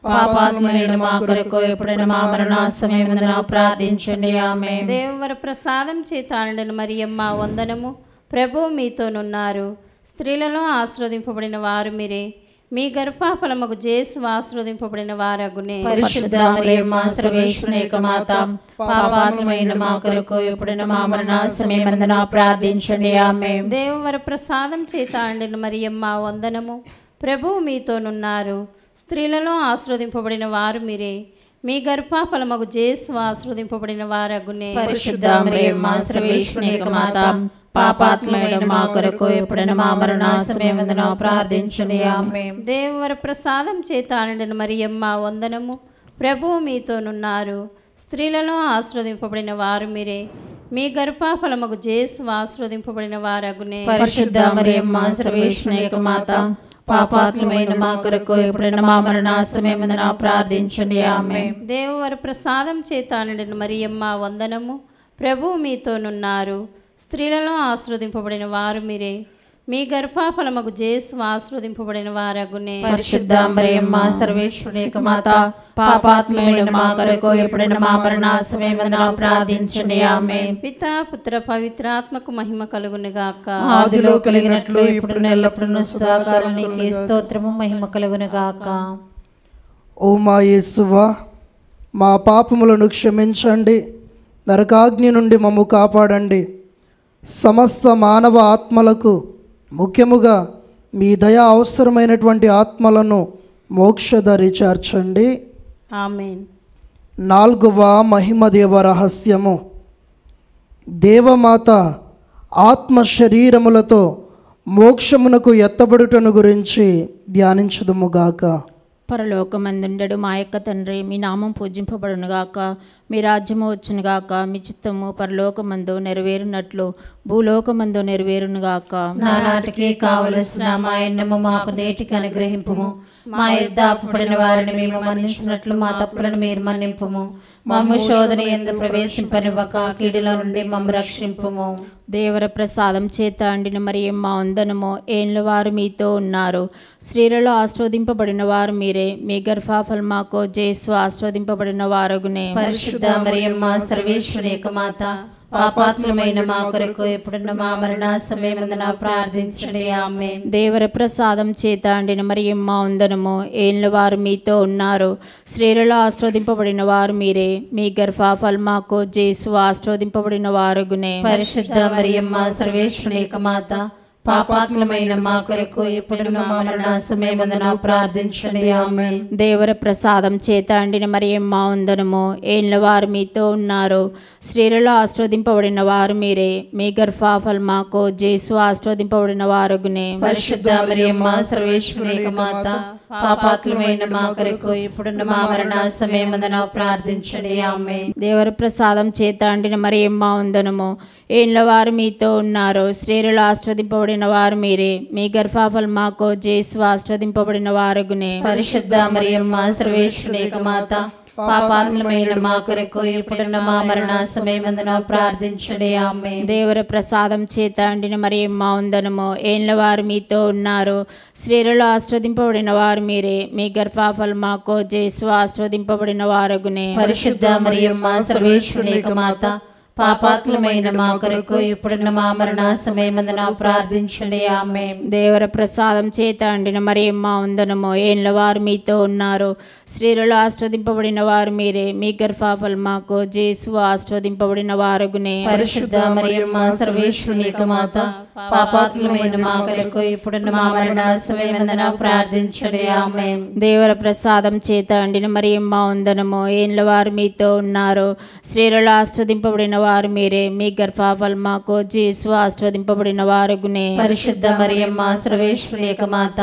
Speaker 4: పాపాత్మమైన మా కొరకు ఎప్పుడైనా మా మరణ సమయమందున ప్రార్థించండి. ఆమేన్.
Speaker 3: దేవవర ప్రసాదం చేత నిండిన మరియమ్మ వందనము. ప్రభువు మీతోనున్నారు. స్త్రీలలో ఆశీర్వదింపబడిన వారు మీరే. మీ గర్భఫలముకు జేసు ఆశీర్వదింపబడిన వారగునే.
Speaker 4: పరిశుద్ధ మరియమ్మ సర్వేశ్వరుని యొక్క మాత, పాపాత్మమైన మా కొరకు ఎప్పుడైనా మా మరణ సమయమందున ప్రార్థించండి. ఆమేన్.
Speaker 3: దేవవర ప్రసాదం చేత నిండిన మరియమ్మ వందనము. ప్రభువు మీతోనున్నారు. స్త్రీలలో ఆశీర్వదింపబడిన వారు మీరే. మీ గర్భఫలముకు జేసు ఆశీర్వదింపబడిన వారగునే.
Speaker 4: పరిశుద్ధ మరియమ్మ సర్వేశ్వరుని యొక్క మాత, పాపాత్మమైన మా కొరకు ఎప్పుడైనా మా మరణ సమయమందున ప్రార్థించండి. ఆమేన్.
Speaker 3: దేవవర ప్రసాదం చేత నిండిన మరియమ్మ వందనము. ప్రభువు మీతోనున్నారు. స్త్రీలలో ఆశీర్వదింపబడిన వారు మీరే. మీ గర్భఫలముకు జేసు ఆశీర్వదింపబడిన వారగునే.
Speaker 4: పరిశుద్ధ మరియమ్మ సర్వేశ్వరుని యొక్క మాత, పాపాత్మమైన మా కొరకు ఎప్పుడైనా మా మరణ సమయమందున ప్రార్థించండి. ఆమేన్.
Speaker 3: దేవవర ప్రసాదం చేత నిండిన మరియమ్మ వందనము. ప్రభువు మీతోనున్నారు. స్త్రీలలో ఆశీర్వదింపబడిన వారు మీరే. మీ గర్భఫలముకు జేసు ఆశీర్వదింపబడిన వారగునే.
Speaker 4: పరిశుద్ధ మరియమ్మ సర్వేశ్వరుని యొక్క మాత, పాపాత్మమైన మా కొరకు ఎప్పుడైనా మా మరణ సమయమందున ప్రార్థించండి. ఆమేన్.
Speaker 3: పితా పుత్ర పవిత్రాత్మకు మహిమ కలుగునుగాక.
Speaker 4: ఆదిలో కలిగినట్లు ఇప్పుడు ఎల్లప్పుడూ సదాకాలం నీకే స్తోత్రము మహిమ కలుగునుగాక.
Speaker 2: ఓ మా యేసువా, మా పాపములను క్షమించండి, నరకాగ్ని నుండి మమ్ము కాపాడండి. సమస్త మానవ ఆత్మలకు, ముఖ్యముగా మీ దయ అవసరమైనటువంటి ఆత్మలను మోక్షదరి చేర్చండి.
Speaker 3: ఆమేన్.
Speaker 2: 4వ మహిమదేవ రహస్యము. దేవమాత ఆత్మ శరీరములతో మోక్షమునకు ఎత్తబడుటను గురించి ధ్యానించుదుముగాక.
Speaker 4: పరలోకమందుండెడు మా యొక్క తండ్రి, మీ నామం పూజింపబడునుగాక, మీ రాజ్యము వచ్చునుగాక, మీ చిత్తము పరలోకమందు నెరవేరునట్లు భూలోకమందు నెరవేరునుగాక. నానాటికి కావలసిన మా అన్నము మాకు నేటికి అనుగ్రహింపుము. మా యుద్ధ అప్పుపడిన వారిని మేము మన్నించినట్లు మా తప్పులను మీరు మన్నింపుము. మమ్ము శోధన యందు ప్రవేశింపనివ్వక కీడులో నుండి మమ్ము రక్షింపుము. దేవర ప్రసాదం చేత అండిన మరియమ్మ వందనము. ఏళ్ళ వారు మీతో ఉన్నారు. స్త్రీలలో ఆశీర్వదింపబడిన వారు మీరే. మీ గర్భఫలముకు జేసు ఆశీర్వదింపబడిన వారగునే. పరిశుద్ధ మరియమ్మ సర్వేశ్వరుని యొక్క మాత, పాపాత్మమైన మా కొరకు ఎప్పుడున్న మా మరణ సమయమందున ప్రార్థించండి. ఆమేన్. దేవర ప్రసాదం చేత అండిన మరియమ్మ వందనము. ఏళ్ళ వారు మీతో ఉన్నారు. స్త్రీలలో ఆశీర్వదింపబడిన వారు మీరే. మీ గర్భఫలముకు జేసు ఆశీర్వదింపబడిన వారగునే. పరిశుద్ధ మరియమ్మ సర్వేశ్వరుని యొక్క మాత, పాపాత్మమైన మా కొరకు ఎప్పుడున్న మా మరణ సమయమందున ప్రార్థించండి. ఆమేన్. దేవర ప్రసాదం చేత అండిన మరియమ్మ వందనము. ఏళ్ళ వారు మీతో ఉన్నారు. స్త్రీలలో ఆశీర్వదింపబడిన వారు మీరే. మీ గర్భఫలముకు జేసు ఆశీర్వదింపబడిన వారగునే. పరిశుద్ధ మరియమ్మ సర్వేశ్వరుని యొక్క మాత, పాపాత్మమైన మా కొరకు ఇప్పుడున్న మా మరణ సమయమందున ప్రార్థించండి. ఆమేన్. దేవర ప్రసాదం చేత అండిన మరియమ్మ వందనము. ఏళ్ళ వారు మీతో ఉన్నారు. స్త్రీలలో ఆశీర్వదింపబడిన వారు మీరే. మీ గర్భఫలముకు జేసు ఆశీర్వదింపబడిన వారగునే. పరిశుద్ధ మరియమ్మ సర్వేశ్వరుని యొక్క మాత, పాపాత్మమైన మా కొరకు ఇప్పుడున్న మా మరణ సమయమందున ప్రార్థించండి. ఆమేన్. దేవర ప్రసాదం చేత అండిన మరియమ్మ వందనము. ఏళ్ళ వారు మీతో ఉన్నారు. స్త్రీలలో ఆశీర్వదింపబడిన వారు మీరే. మీ గర్భఫలముకు జేసు ఆశీర్వదింపబడిన వారగునే. పరిశుద్ధ మరియమ్మ సర్వేశ్వరుని యొక్క మాత, పాపాత్మమైన మా కొరకు ఇప్పుడున్న మా మరణ సమయమందున ప్రార్థించండి. ఆమేన్. దేవర ప్రసాదం చేత అండిన మరియమ్మ వందనము. ఏళ్ళ వారు మీతో ఉన్నారు. స్త్రీలలో ఆశీర్వదింపబడిన వారు మీరే. మీ గర్భఫలముకు జేసు ఆశీర్వదింపబడిన వారగునే. పరిశుద్ధ మరియమ్మ సర్వేశ్వరుని యొక్క మాత, పాపాత్మమైన మా కొరకు ఇప్పుడున్న మా మరణ సమయమందున ప్రార్థించండి. ఆమేన్. దేవర ప్రసాదం చేత అండిన మరియమ్మ వందనము. ఏళ్ళ వారు మీతో ఉన్నారు. స్త్రీలలో ఆశీర్వదింపబడిన
Speaker 3: వారు మీరే, మీ గర్భఫలముకు యేసు ఆశీర్వదింపబడిన వారగునే.
Speaker 4: పరిశుద్ధ మరియమ్మ సర్వేశ్వరి యొక్క మాత,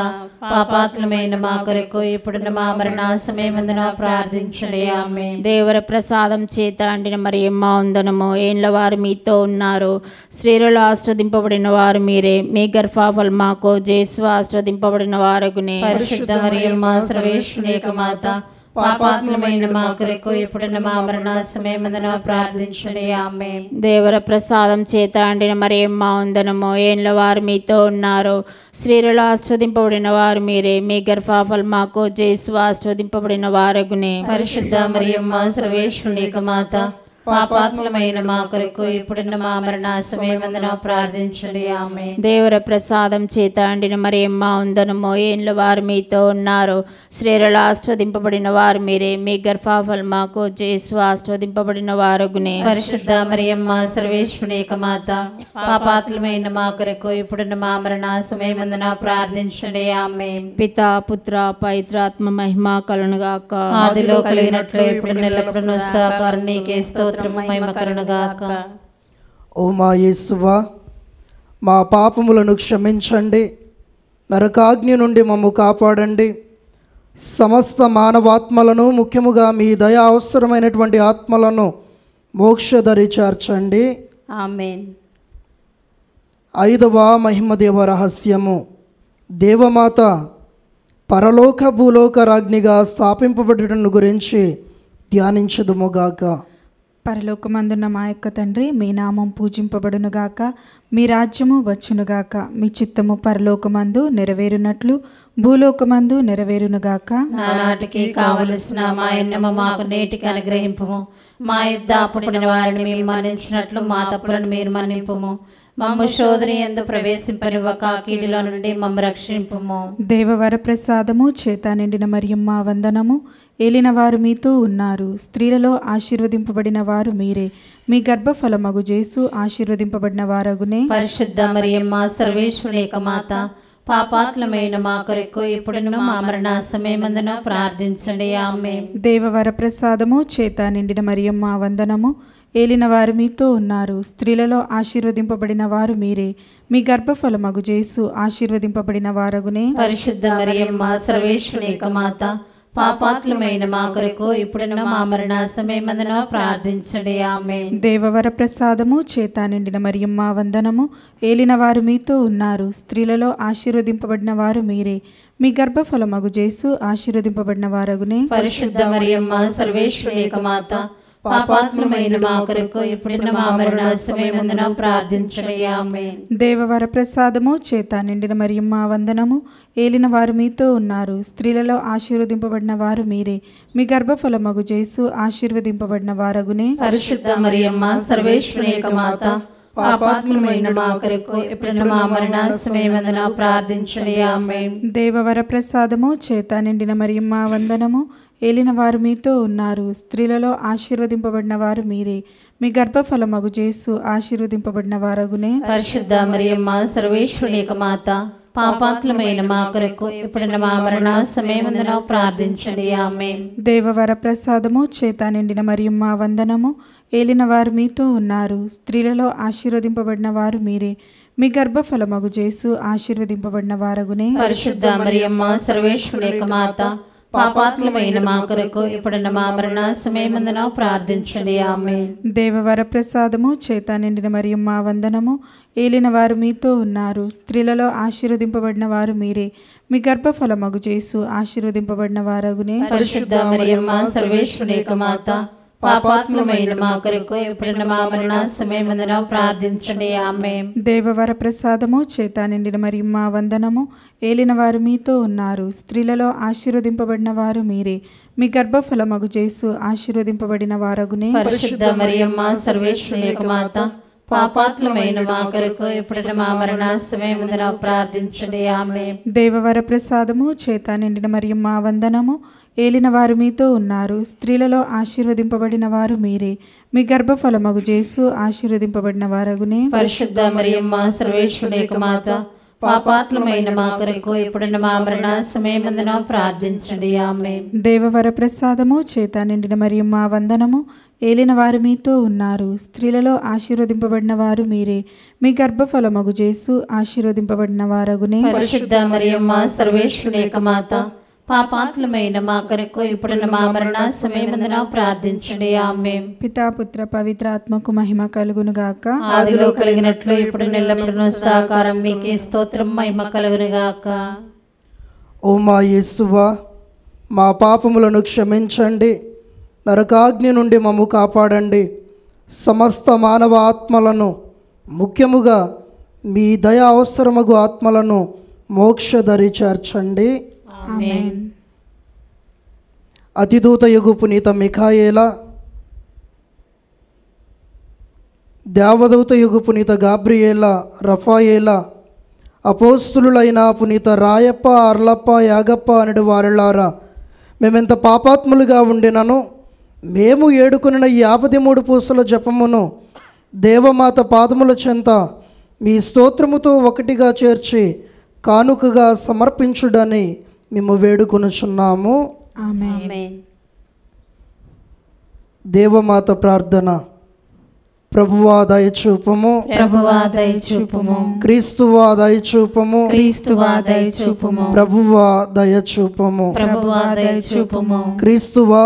Speaker 4: పాపాత్ములమైన మా కొరకు ఇప్పుడున్న మా మరణ సమయమందున ప్రార్థించండి. ఆమేన్.
Speaker 3: దేవర ప్రసాదం చేత అండిన మరియమ్మ వందనము. ఏండ్ల వారు మీతో ఉన్నారు, స్త్రీలలో ఆశీర్వదింపబడిన వారు మీరే, మీ గర్భఫలముకు యేసు ఆశీర్వదింపబడిన వారగునే.
Speaker 4: పరిశుద్ధ మరియమ్మ సర్వేశ్వరి యొక్క మాత, పాపాత్ములమైన మా కొరకు ఇప్పుడున్న మా మరణ సమయమందున ప్రార్థించండి. ఆమేన్.
Speaker 3: దేవర ప్రసాదం చేత అండిన మరియమ్మ వందనము. ఏండ్ల వారు మీతో ఉన్నారు, స్త్రీలలో ఆశీర్వదింపబడిన వారు మీరే, మీ గర్భఫలముకు యేసు ఆశీర్వదింపబడిన వారగునే.
Speaker 4: పరిశుద్ధ మరియమ్మ సర్వేశ్వరి యొక్క మాత, పాపాత్ములమైన మా కొరకు ఇప్పుడున్న మా మరణ సమయమందున ప్రార్థించండి. ఆమేన్.
Speaker 3: దేవర ప్రసాదం చేత అండిన మరియమ్మ వందనము. ఏండ్ల వారు మీతో ఉన్నారు, స్త్రీలలో ఆశీర్వదింపబడిన వారు మీరే, మీ గర్భఫలముకు యేసు ఆశీర్వదింపబడిన వారగునే.
Speaker 4: పరిశుద్ధ మరియమ్మ సర్వేశ్వరి యొక్క మాత, పాపాత్ములమైన మా కొరకు ఇప్పుడున్న మా మరణ సమయమందున ప్రార్థించండి. ఆమేన్.
Speaker 3: పితా పుత్ర పవిత్రాత్మ మహిమ కలుగునుగాక.
Speaker 4: ఆదిలో కలిగినట్లు ఇప్పుడు ఎల్లప్పుడూ సదాకాలం నీకే స్తోత్రము మహిమ కలుగునుగాక.
Speaker 2: ఓ మా యేసువా, మా పాపములను క్షమించండి, నరకాగ్ని నుండి మమ్ము కాపాడండి, సమస్త మానవాత్మలను ముఖ్యముగా మీ దయ అవసరమైనటువంటి ఆత్మలను మోక్షదరి చేర్చండి.
Speaker 4: ఆమేన్.
Speaker 2: 5వ మహిమదేవ రహస్యము. దేవమాత పరలోక భూలోక రాజ్ఞిగా స్థాపింపబడటం గురించి ధ్యానించదుముగాక.
Speaker 5: పరలోకమందున్న మా యొక్క తండ్రి, మీ నామం పూజింపబడునుగాక, మీ రాజ్యము వచ్చునుగాక, మీ చిత్తము పరలోకమందు నెరవేరునట్లు భూలోకమందు నెరవేరునుగాక.
Speaker 4: నానాటికి కావలసిన మా అన్నము మాకు నేటికి అనుగ్రహింపుము. మా యుద్ధ పుట్టిన వారిని మేము మన్నించినట్లు మా తప్పులను మీరు మన్నింపుము. మమ్ము శోధన యందు ప్రవేశింపనివ్వక కీడులో నుండి మమ్ము రక్షింపుము.
Speaker 5: దేవవర ప్రసాదము చేత నిండిన మరియమ్మ వందనము. ఏలిన వారు మీతో ఉన్నారు, స్త్రీలలో ఆశీర్వదింపబడిన వారు మీరే, మీ గర్భఫలమగు యేసు ఆశీర్వదింపబడిన వారగునే.
Speaker 4: పరిశుద్ధ మరియమ్మ సర్వేశ్వరి యొక్క మాత, పాపాత్ములమైన మా కొరకు ఇప్పుడున్న మా మరణ సమయమందున ప్రార్థించండి. ఆమేన్.
Speaker 5: దేవవర ప్రసాదము చేత నిండిన మరియమ్మ వందనము. ఏలిన వారు మీతో ఉన్నారు, స్త్రీలలో ఆశీర్వదింపబడిన వారు మీరే, మీ గర్భఫలమగు యేసు ఆశీర్వదింపబడిన వారగునే.
Speaker 4: పరిశుద్ధ మరియమ్మ సర్వేశ్వరి యొక్క మాత, పాపాత్ములమైన మా కొరకు ఇప్పుడున్న మా మరణ సమయమందున ప్రార్థించండి. ఆమేన్.
Speaker 5: దేవవర ప్రసాదము చేత నిండిన మరియమ్మ వందనము. ఏలిన వారు మీతో ఉన్నారు, స్త్రీలలో ఆశీర్వదింపబడిన వారు మీరే, మీ గర్భఫలమగు యేసు ఆశీర్వదింపబడిన వారగునే.
Speaker 4: పరిశుద్ధ మరియమ్మ సర్వేశ్వరి యొక్క మాత, పాపాత్ములమైన మా కొరకు ఇప్పుడున్న మా మరణ సమయమందున ప్రార్థించండి. ఆమేన్.
Speaker 5: దేవవర ప్రసాదము చేత నిండిన మరియమ్మ వందనము. ఏలిన వారు మీతో ఉన్నారు, స్త్రీలలో ఆశీర్వదింపబడిన వారు మీరే, మీ గర్భఫలమగు యేసు ఆశీర్వదింపబడిన వారగునే.
Speaker 4: పరిశుద్ధ మరియమ్మ సర్వేశ్వరి యొక్క మాత, పాపాత్ములమైన మా కొరకు ఇప్పుడున్న మా మరణ సమయమందున ప్రార్థించండి. ఆమేన్.
Speaker 5: దేవవర ప్రసాదము చేత నిండిన మరియమ్మ వందనము. ఏలిన వారు మీతో ఉన్నారు, స్త్రీలలో ఆశీర్వదింపబడిన వారు మీరే, మీ గర్భఫలమగు యేసు ఆశీర్వదింపబడిన వారగునే.
Speaker 4: పరిశుద్ధ మరియమ్మ సర్వేశ్వరి యొక్క మాత, పాపాత్ములమైన మా కొరకు ఇప్పుడున్న మా మరణ సమయమందున ప్రార్థించండి. ఆమేన్.
Speaker 5: దేవవర ప్రసాదము చేత నిండిన మరియమ్మ వందనము. ఏలిన వారు మీతో ఉన్నారు, స్త్రీలలో ఆశీర్వదింపబడిన వారు మీరే, మీ గర్భఫలమగు యేసు ఆశీర్వదింపబడిన వారగునే.
Speaker 4: పరిశుద్ధ మరియమ్మ సర్వేశ్వరి యొక్క మాత, పాపాత్ములమైన మా కొరకు ఇప్పుడున్న మా మరణ సమయమందున ప్రార్థించండి. ఆమేన్.
Speaker 5: దేవవర ప్రసాదము చేత నిండిన మరియమ్మ వందనము. ఏలిన వారు మీతో ఉన్నారు, స్త్రీలలో ఆశీర్వదింపబడిన వారు మీరే, మీ గర్భఫలమగు యేసు ఆశీర్వదింపబడిన వారగునే.
Speaker 4: పరిశుద్ధ మరియమ్మ సర్వేశ్వరి యొక్క మాత, పాపాత్ములమైన మా కొరకు ఇప్పుడున్న మా మరణ సమయమందున ప్రార్థించండి. ఆమేన్.
Speaker 5: దేవవర ప్రసాదము చేత నిండిన మరియమ్మ వందనము. ఏలిన వారు మీతో ఉన్నారు, స్త్రీలలో ఆశీర్వదింపబడిన వారు మీరే, మీ గర్భఫలమగు యేసు ఆశీర్వదింపబడిన వారగునే.
Speaker 4: పరిశుద్ధ మరియమ్మ సర్వేశ్వరి యొక్క మాత, పాపాత్ములమైన మా కొరకు ఇప్పుడున్న మా మరణ సమయమందున ప్రార్థించండి. ఆమేన్.
Speaker 5: దేవవర ప్రసాదము చేత నిండిన మరియమ్మ వందనము. ఏలిన వారు మీతో ఉన్నారు, స్త్రీలలో ఆశీర్వదింపబడిన వారు మీరే, మీ గర్భఫలమగు యేసు ఆశీర్వదింపబడిన వారగునే.
Speaker 4: పరిశుద్ధ మరియమ్మ సర్వేశ్వరి యొక్క మాత, పాపాత్మమైన మా కొరకు ఇప్పుడున్న మా మరణ సమయమందున ప్రార్థించండి. ఆమేన్.
Speaker 5: దేవవర ప్రసాదము చేత నిండిన మరియమ్మ వందనము. ఏలిన వారు మీతో ఉన్నారు. స్త్రీలలో ఆశీర్వదింపబడిన వారు మీరే. మీ గర్భఫలమగు జేసు ఆశీర్వదింపబడిన వారగునే.
Speaker 4: పరిశుద్ధ మరియమ్మ సర్వేశ్వరుని యొక్క మాత, పాపాత్మమైన మా కొరకు ఇప్పుడున్న మా మరణ సమయమందున ప్రార్థించండి. ఆమేన్.
Speaker 5: పితా పుత్ర పవిత్ర ఆత్మకు మహిమ కలుగును గాక.
Speaker 4: ఆదిలో కలిగినట్లు ఇప్పుడు నిల్లప్పుడును సదాకారం మీకే స్తోత్రం మహిమ కలుగును గాక.
Speaker 2: ఓ మా యేసువా, మా పాపములను క్షమించండి, నరకాగ్ని నుండి మమ్ము కాపాడండి, సమస్త మానవ ఆత్మలను, ముఖ్యముగా మీ దయ అవసరమగు ఆత్మలను మోక్షదరి చేర్చండి.
Speaker 5: ఆమేన్.
Speaker 2: అతిదూత యగు పునీత మిఖాయేల, దేవదూత యగు పునీత గాబ్రియేల, రఫాయేల, అపోస్తులులైన పునీత రాయప్ప, అర్లప్ప, యాగప్ప అనడు వారిలారా, మేమెంత పాపాత్ములుగా ఉండినను మేము ఏడుకొనిన ఈ 53 పూసల జపమును దేవమాత పాదముల చెంత మీ స్తోత్రముతో ఒకటిగా చేర్చి కానుకగా సమర్పించుడని మేము వేడుకొనుచున్నాము.
Speaker 5: ఆమేన్.
Speaker 4: ఆమేన్.
Speaker 2: దేవమాత ప్రార్థన. ప్రభువా దయచూపము,
Speaker 4: ప్రభువా దయచూపుము,
Speaker 2: క్రీస్తువా దయచూపము,
Speaker 4: క్రీస్తువా దయచూపుము,
Speaker 2: ప్రభువా దయచూపము,
Speaker 4: ప్రభువా దయచూపుము,
Speaker 2: క్రీస్తువా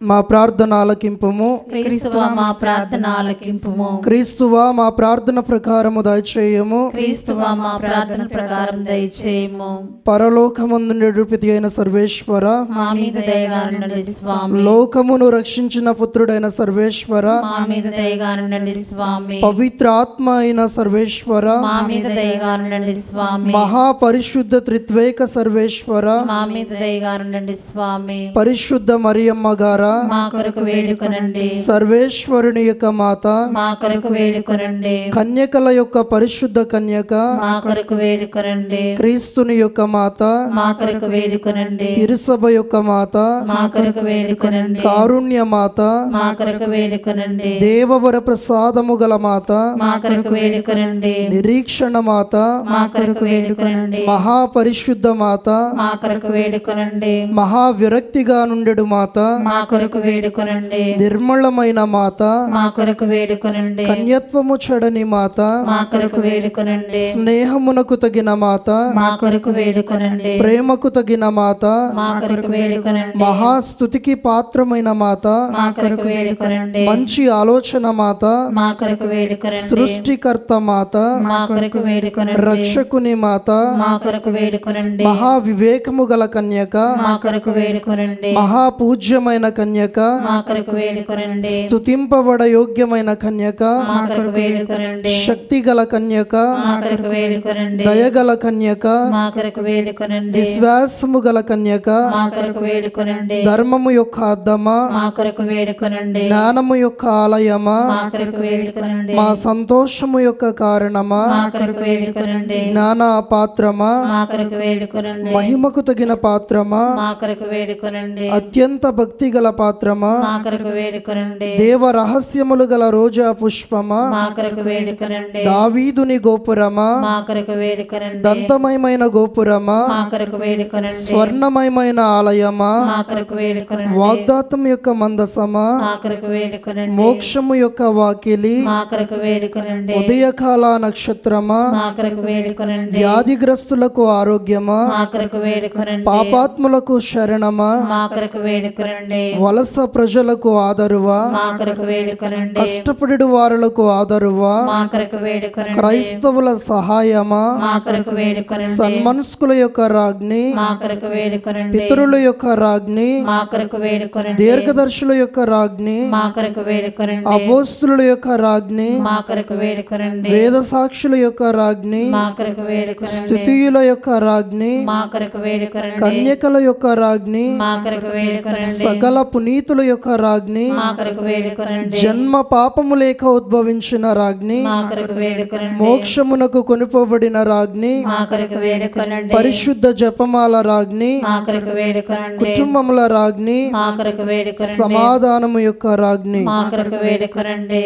Speaker 2: మా ప్రార్థన ఆలకింపుము,
Speaker 4: క్రీస్తువా మా ప్రార్థన ఆలకింపుము,
Speaker 2: క్రీస్తువా మా ప్రార్థన ప్రకారము దయచేయము,
Speaker 4: క్రీస్తువా మా ప్రార్థన ప్రకారం దయచేయము,
Speaker 2: పరలోకమందు నిరూపితి అయిన సర్వేశ్వర,
Speaker 4: మా మీద దయగా ఉండండి స్వామి,
Speaker 2: లోకమును రక్షించిన పుత్రుడైన సర్వేశ్వర,
Speaker 4: మా మీద దయగా ఉండండి స్వామి,
Speaker 2: పవిత్ర ఆత్మ అయిన సర్వేశ్వర,
Speaker 4: మా మీద దయగా ఉండండి స్వామి,
Speaker 2: మహాపరిశుద్ధ త్రిత్వేక సర్వేశ్వర,
Speaker 4: మా మీద దయగా ఉండండి స్వామి,
Speaker 2: పరిశుద్ధ మరియమ్మ గారా,
Speaker 4: మా కొరకు వేడుకొనండి,
Speaker 2: సర్వేశ్వరుని యొక్క మాత,
Speaker 4: మా కొరకు వేడుకొనండి,
Speaker 2: కన్యకల యొక్క పరిశుద్ధ కన్యక,
Speaker 4: మా కొరకు వేడుకొనండి,
Speaker 2: క్రీస్తుని యొక్క మాత,
Speaker 4: మా కొరకు వేడుకొనండి,
Speaker 2: తిరుసభ యొక్క మాత,
Speaker 4: మా కొరకు వేడుకొనండి,
Speaker 2: కారుణ్య మాత,
Speaker 4: మా కొరకు వేడుకొనండి,
Speaker 2: దేవవర ప్రసాదము గల మాత,
Speaker 4: మా కొరకు వేడుకొనండి,
Speaker 2: నిరీక్షణ మాత,
Speaker 4: మా కొరకు వేడుకొనండి,
Speaker 2: మహాపరిశుద్ధ మాత,
Speaker 4: మా కొరకు వేడుకొనండి,
Speaker 2: మహావిరక్తిగా నుండెడు మాత,
Speaker 4: మా కొరకు వేడుకొనండి,
Speaker 2: నిర్మలమైన మాత,
Speaker 4: మా కొరకు వేడుకొనండి,
Speaker 2: కన్యత్వము చెడని మాత,
Speaker 4: మా కొరకు వేడుకొనండి,
Speaker 2: స్నేహమునకు తగిన మాత,
Speaker 4: మా కొరకు వేడుకొనండి,
Speaker 2: ప్రేమకు తగిన మాత,
Speaker 4: మా కొరకు వేడుకొనండి,
Speaker 2: మహాస్తుతికి పాత్రమైన మాత,
Speaker 4: మా కొరకు వేడుకొనండి,
Speaker 2: మంచి ఆలోచన మాత,
Speaker 4: మా కొరకు వేడుకొనండి,
Speaker 2: సృష్టికర్త మాత,
Speaker 4: మా కొరకు వేడుకొనండి,
Speaker 2: రక్షకుని మాత,
Speaker 4: మా కొరకు వేడుకొనండి,
Speaker 2: మహావివేకము గల కన్యక,
Speaker 4: మా కొరకు వేడుకొనండి,
Speaker 2: మహాపూజ్యమైన కన్యక,
Speaker 4: మా కొరకు వేడుకొనండి,
Speaker 2: స్తుతింపబడ యోగ్యమైన కన్యక,
Speaker 4: మా కొరకు వేడుకొనండి,
Speaker 2: శక్తి గల కన్యక,
Speaker 4: మా కొరకు వేడుకొనండి,
Speaker 2: దయగల కన్యక,
Speaker 4: మా కొరకు వేడుకొనండి,
Speaker 2: విశ్వాసము గల కన్యక,
Speaker 4: మా కొరకు వేడుకొనండి,
Speaker 2: ధర్మము యొక్క అద్దమా,
Speaker 4: మా కొరకు వేడుకొనండి,
Speaker 2: జ్ఞానము యొక్క ఆలయమా,
Speaker 4: మా కొరకు వేడుకొనండి,
Speaker 2: మా సంతోషము యొక్క కారణమా,
Speaker 4: మా కొరకు వేడుకొనండి,
Speaker 2: జ్ఞాన పాత్రమా,
Speaker 4: మా కొరకు వేడుకొనండి,
Speaker 2: మహిమకు తగిన పాత్రమా,
Speaker 4: మా కొరకు వేడుకొనండి,
Speaker 2: అత్యంత భక్తి గల పాత్రమా,
Speaker 4: మా కొరకు వేడుకొనండి,
Speaker 2: దేవ రహస్యములు గల రోజా పుష్పమా,
Speaker 4: మా కొరకు వేడుకొనండి,
Speaker 2: దావీదుని గోపురమా,
Speaker 4: మా కొరకు వేడుకొనండి,
Speaker 2: దంతమయమైన గోపురమా,
Speaker 4: మా కొరకు వేడుకొనండి,
Speaker 2: స్వర్ణమయమైన ఆలయమా,
Speaker 4: మా కొరకు వేడుకొనండి,
Speaker 2: వాగ్దాతం యొక్క మందసమా,
Speaker 4: మా కొరకు వేడుకొనండి,
Speaker 2: మోక్షము యొక్క వాకిలి,
Speaker 4: మా కొరకు వేడుకొనండి,
Speaker 2: ఉదయకాల నక్షత్రమా,
Speaker 4: మా కొరకు వేడుకొనండి,
Speaker 2: వ్యాధిగ్రస్తులకు ఆరోగ్యమా,
Speaker 4: మా కొరకు వేడుకొనండి,
Speaker 2: పాపాత్ములకు శరణమా,
Speaker 4: మా కొరకు వేడుకొనండి,
Speaker 2: వలస ప్రజలకు ఆదరువా,
Speaker 4: మా కొరకు వేడుకొనండి,
Speaker 2: కష్టపడి వారులకు ఆదరువా,
Speaker 4: మా కొరకు వేడుకొనండి,
Speaker 2: క్రైస్తవుల సహాయమా,
Speaker 4: మా కొరకు వేడుకొనండి,
Speaker 2: సన్మనస్కుల యొక్క రాజ్ఞి,
Speaker 4: మా కొరకు వేడుకొనండి,
Speaker 2: పితరుల యొక్క రాజ్ఞి,
Speaker 4: మా కొరకు వేడుకొనండి,
Speaker 2: దీర్ఘదర్శుల యొక్క రాజ్ఞి,
Speaker 4: మా కొరకు వేడుకొనండి,
Speaker 2: అపోస్తుల యొక్క రాజ్ఞి,
Speaker 4: మా కొరకు వేడుకొనండి,
Speaker 2: వేద సాక్షుల యొక్క రాజ్ఞి,
Speaker 4: మా కొరకు వేడుకొనండి,
Speaker 2: స్థుతియుల యొక్క రాజ్ఞి,
Speaker 4: మా కొరకు వేడుకొనండి,
Speaker 2: కన్యకల యొక్క రాజ్ఞి,
Speaker 4: మా కొరకు వేడుకొనండి,
Speaker 2: సకల పునీతుల యొక్క రాజ్ఞి,
Speaker 4: మా కొరకు వేడుకొనండి,
Speaker 2: జన్మ పాపము లేక ఉద్భవించిన రాజ్ఞి,
Speaker 4: మా కొరకు వేడుకొనండి,
Speaker 2: మోక్షమునకు కొనుపోబడిన రాజ్ఞి,
Speaker 4: మా కొరకు వేడుకొనండి,
Speaker 2: పరిశుద్ధ జపమాల రాజ్ఞి,
Speaker 4: మా కొరకు వేడుకొనండి,
Speaker 2: కుటుంబముల రాజ్ఞి,
Speaker 4: మా కొరకు వేడుకొనండి,
Speaker 2: సమాధానము యొక్క రాజ్ఞి,
Speaker 4: మా కొరకు వేడుకొనండి,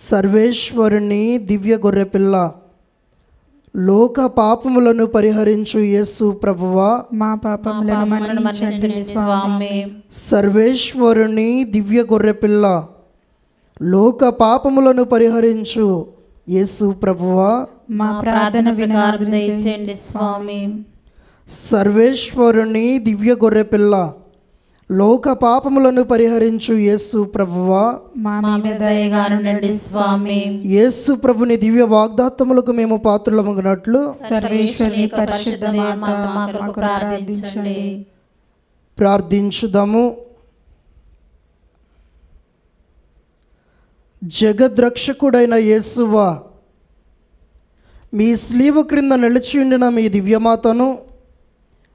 Speaker 2: సర్వేశ్వరుని దివ్య గొర్రెపిల్ల, లోక పాపములను పరిహరించు యేసు ప్రభువా,
Speaker 5: మా పాపములను మన్నించండి స్వామి.
Speaker 2: సర్వేశ్వరుని దివ్య గొర్రెపిల్ల, లోక పాపములను పరిహరించు యేసు ప్రభువా,
Speaker 5: మా ప్రార్థన వినాదరించండి స్వామి.
Speaker 2: సర్వేశ్వరుని దివ్య గొర్రెపిల్ల, లోక పాపములను పరిహరించు యేసు ప్రభువా,
Speaker 5: మా మీద
Speaker 4: దయగా నుండండి స్వామి.
Speaker 2: యేసు ప్రభుని దివ్య వాగ్దాత్తములకు మేము పాత్రులమగినట్లు
Speaker 5: సర్వేశ్వరుని పరిశుద్ధ మాత మా కొరకు ప్రార్థించండి.
Speaker 2: ప్రార్థించుదాము. జగద్రక్షకుడైన యేసువా, మీ స్లీవ క్రింద నిలిచి ఉండిన మీ దివ్యమాతను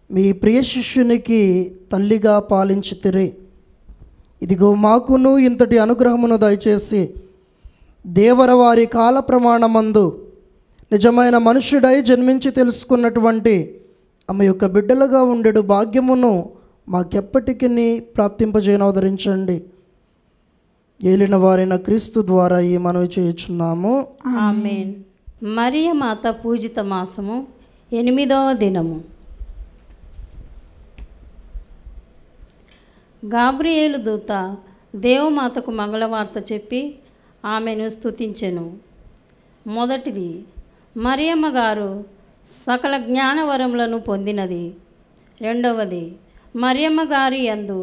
Speaker 2: మీ ప్రియ శిష్యునికి తల్లిగా పాలించితిరి. ఇదిగో మాకును ఇంతటి అనుగ్రహమును దయచేసి దేవరవారి కాల ప్రమాణమందు నిజమైన మనుష్యుడై జన్మించి తెలుసుకున్నటువంటి ఆమె యొక్క బిడ్డలుగా ఉండేడు భాగ్యమును మాకెప్పటికీ ప్రాప్తింపజేయనవదరించండి. ఏలిన వారైన క్రీస్తు ద్వారా ఈ మనవి చేయుచున్నాము.
Speaker 3: ఆమేన్. మరియ మాత పూజిత మాసము 8వ దినము. గాబ్రియేలు దూత దేవమాతకు మంగళవార్త చెప్పి ఆమెను స్తుతించెను. మొదటిది, మరియమ్మ గారు సకల జ్ఞానవరములను పొందినది. రెండవది, మరియమ్మ గారి యందు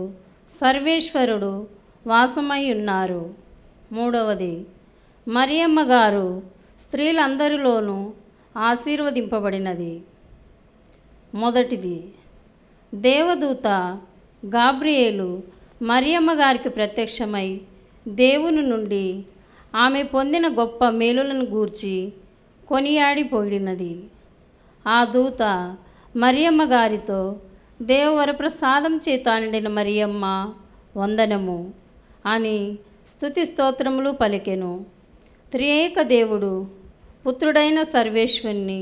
Speaker 3: సర్వేశ్వరుడు వాసమై ఉన్నారు. మూడవది, మరియమ్మ గారు స్త్రీలందరిలోనూ ఆశీర్వదింపబడినది. మొదటిది, దేవదూత గాబ్రియేలు మరియమ్మ గారికి ప్రత్యక్షమై దేవుని నుండి ఆమె పొందిన గొప్ప మేలులను గూర్చి కొనియాడిపోయినది. ఆ దూత మరియమ్మ గారితో, దేవవరప్రసాదం చేత నిండిన మరియమ్మ వందనము అని స్తుతి స్తోత్రములు పలికెను. త్రియేక దేవుడు పుత్రుడైన సర్వేశ్వరుని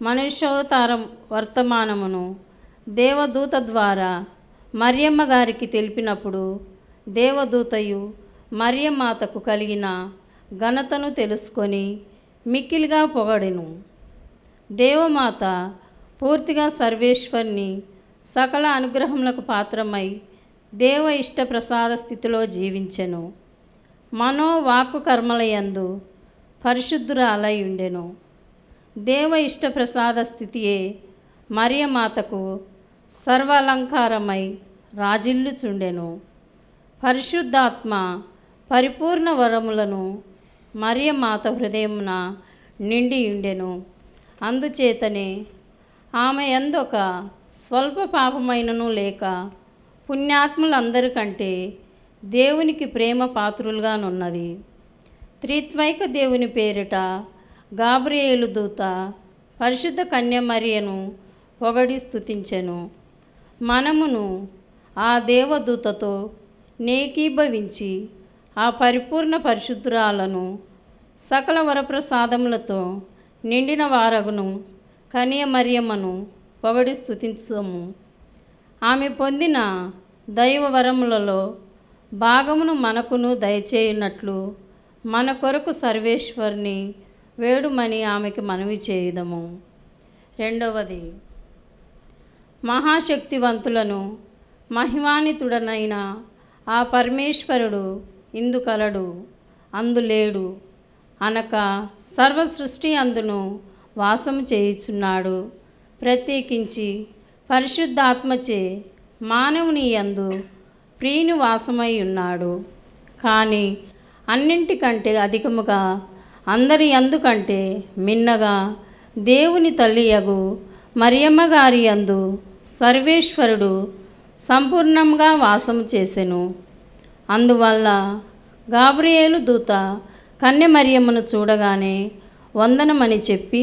Speaker 3: మనుష్యోవతారం వర్తమానమును దేవదూత ద్వారా మరియమ్మ గారికి తెలిపినప్పుడు దేవదూతయు మరియమాతకు కలిగిన ఘనతను తెలుసుకొని మిక్కిలిగా పొగడెను. దేవమాత పూర్తిగా సర్వేశ్వరుని సకల అనుగ్రహములకు పాత్రమై దేవ ఇష్ట ప్రసాద స్థితిలో జీవించెను. మనోవాక్కు కర్మలయందు పరిశుద్ధురాలై ఉండెను. దేవ ఇష్ట ప్రసాద స్థితియే మరియమాతకు సర్వాలంకారమై రాజిల్లుచుండెను. పరిశుద్ధాత్మ పరిపూర్ణ వరములను మరియమాత హృదయమున నిండి ఉండెను. అందుచేతనే ఆమె యందొక స్వల్ప పాపమైనను లేక పుణ్యాత్ములందరికంటే దేవునికి ప్రేమ పాత్రులుగానున్నది. త్రిత్వైక దేవుని పేరిట గాబ్రియేలు దూత పరిశుద్ధ కన్య మరియను పొగడి స్తుతించెను. మనమును ఆ దేవదూతతో నేకీభవించి ఆ పరిపూర్ణ పరిశుద్ధురాలను సకల వరప్రసాదములతో నిండిన వారగును కన్య మరియమ్మను పొగడి స్తుతించుము. ఆమె పొందిన దైవ వరములలో భాగమును మనకును దయచేయునట్లు మన కొరకు సర్వేశ్వరుని వేడుమని ఆమెకి మనవి చేయుదము. రెండవది, మహాశక్తివంతులను మహిమాన్వితుడనైన ఆ పరమేశ్వరుడు ఇందు కలడు అందులేడు అనక సర్వ సృష్టి అందును వాసము చేయుచున్నాడు. ప్రత్యేకించి పరిశుద్ధాత్మచే మానవుని యందు ప్రియుని వాసమై ఉన్నాడు. కానీ అన్నింటికంటే అధికముగా అందరి యందుకంటే మిన్నగా దేవుని తల్లియగు మరియమ్మ గారి యందు సర్వేశ్వరుడు సంపూర్ణంగా వాసము చేసెను. అందువల్ల గాబ్రియేలు దూత కన్య మరియమ్మను చూడగానే వందనమని చెప్పి,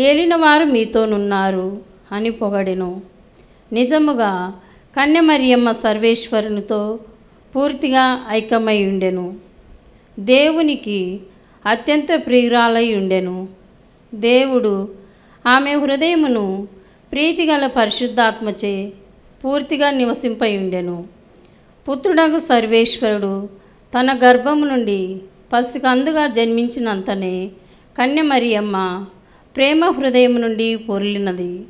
Speaker 3: ఏలినవారు మీతోనున్నారు అని పొగడెను. నిజముగా కన్య మరియమ్మ సర్వేశ్వరునితో పూర్తిగా ఐక్యమై ఉండెను. దేవునికి అత్యంత ప్రియురాలై ఉండెను. దేవుడు ఆమె హృదయమును ప్రీతిగల పరిశుద్ధాత్మచే పూర్తిగా నివసింపై ఉండెను. పుత్రుడగు సర్వేశ్వరుడు తన గర్భము నుండి పసికందుగా జన్మించినంతనే కన్య మరియమ్మ
Speaker 6: ప్రేమ హృదయం నుండి పొర్లినది.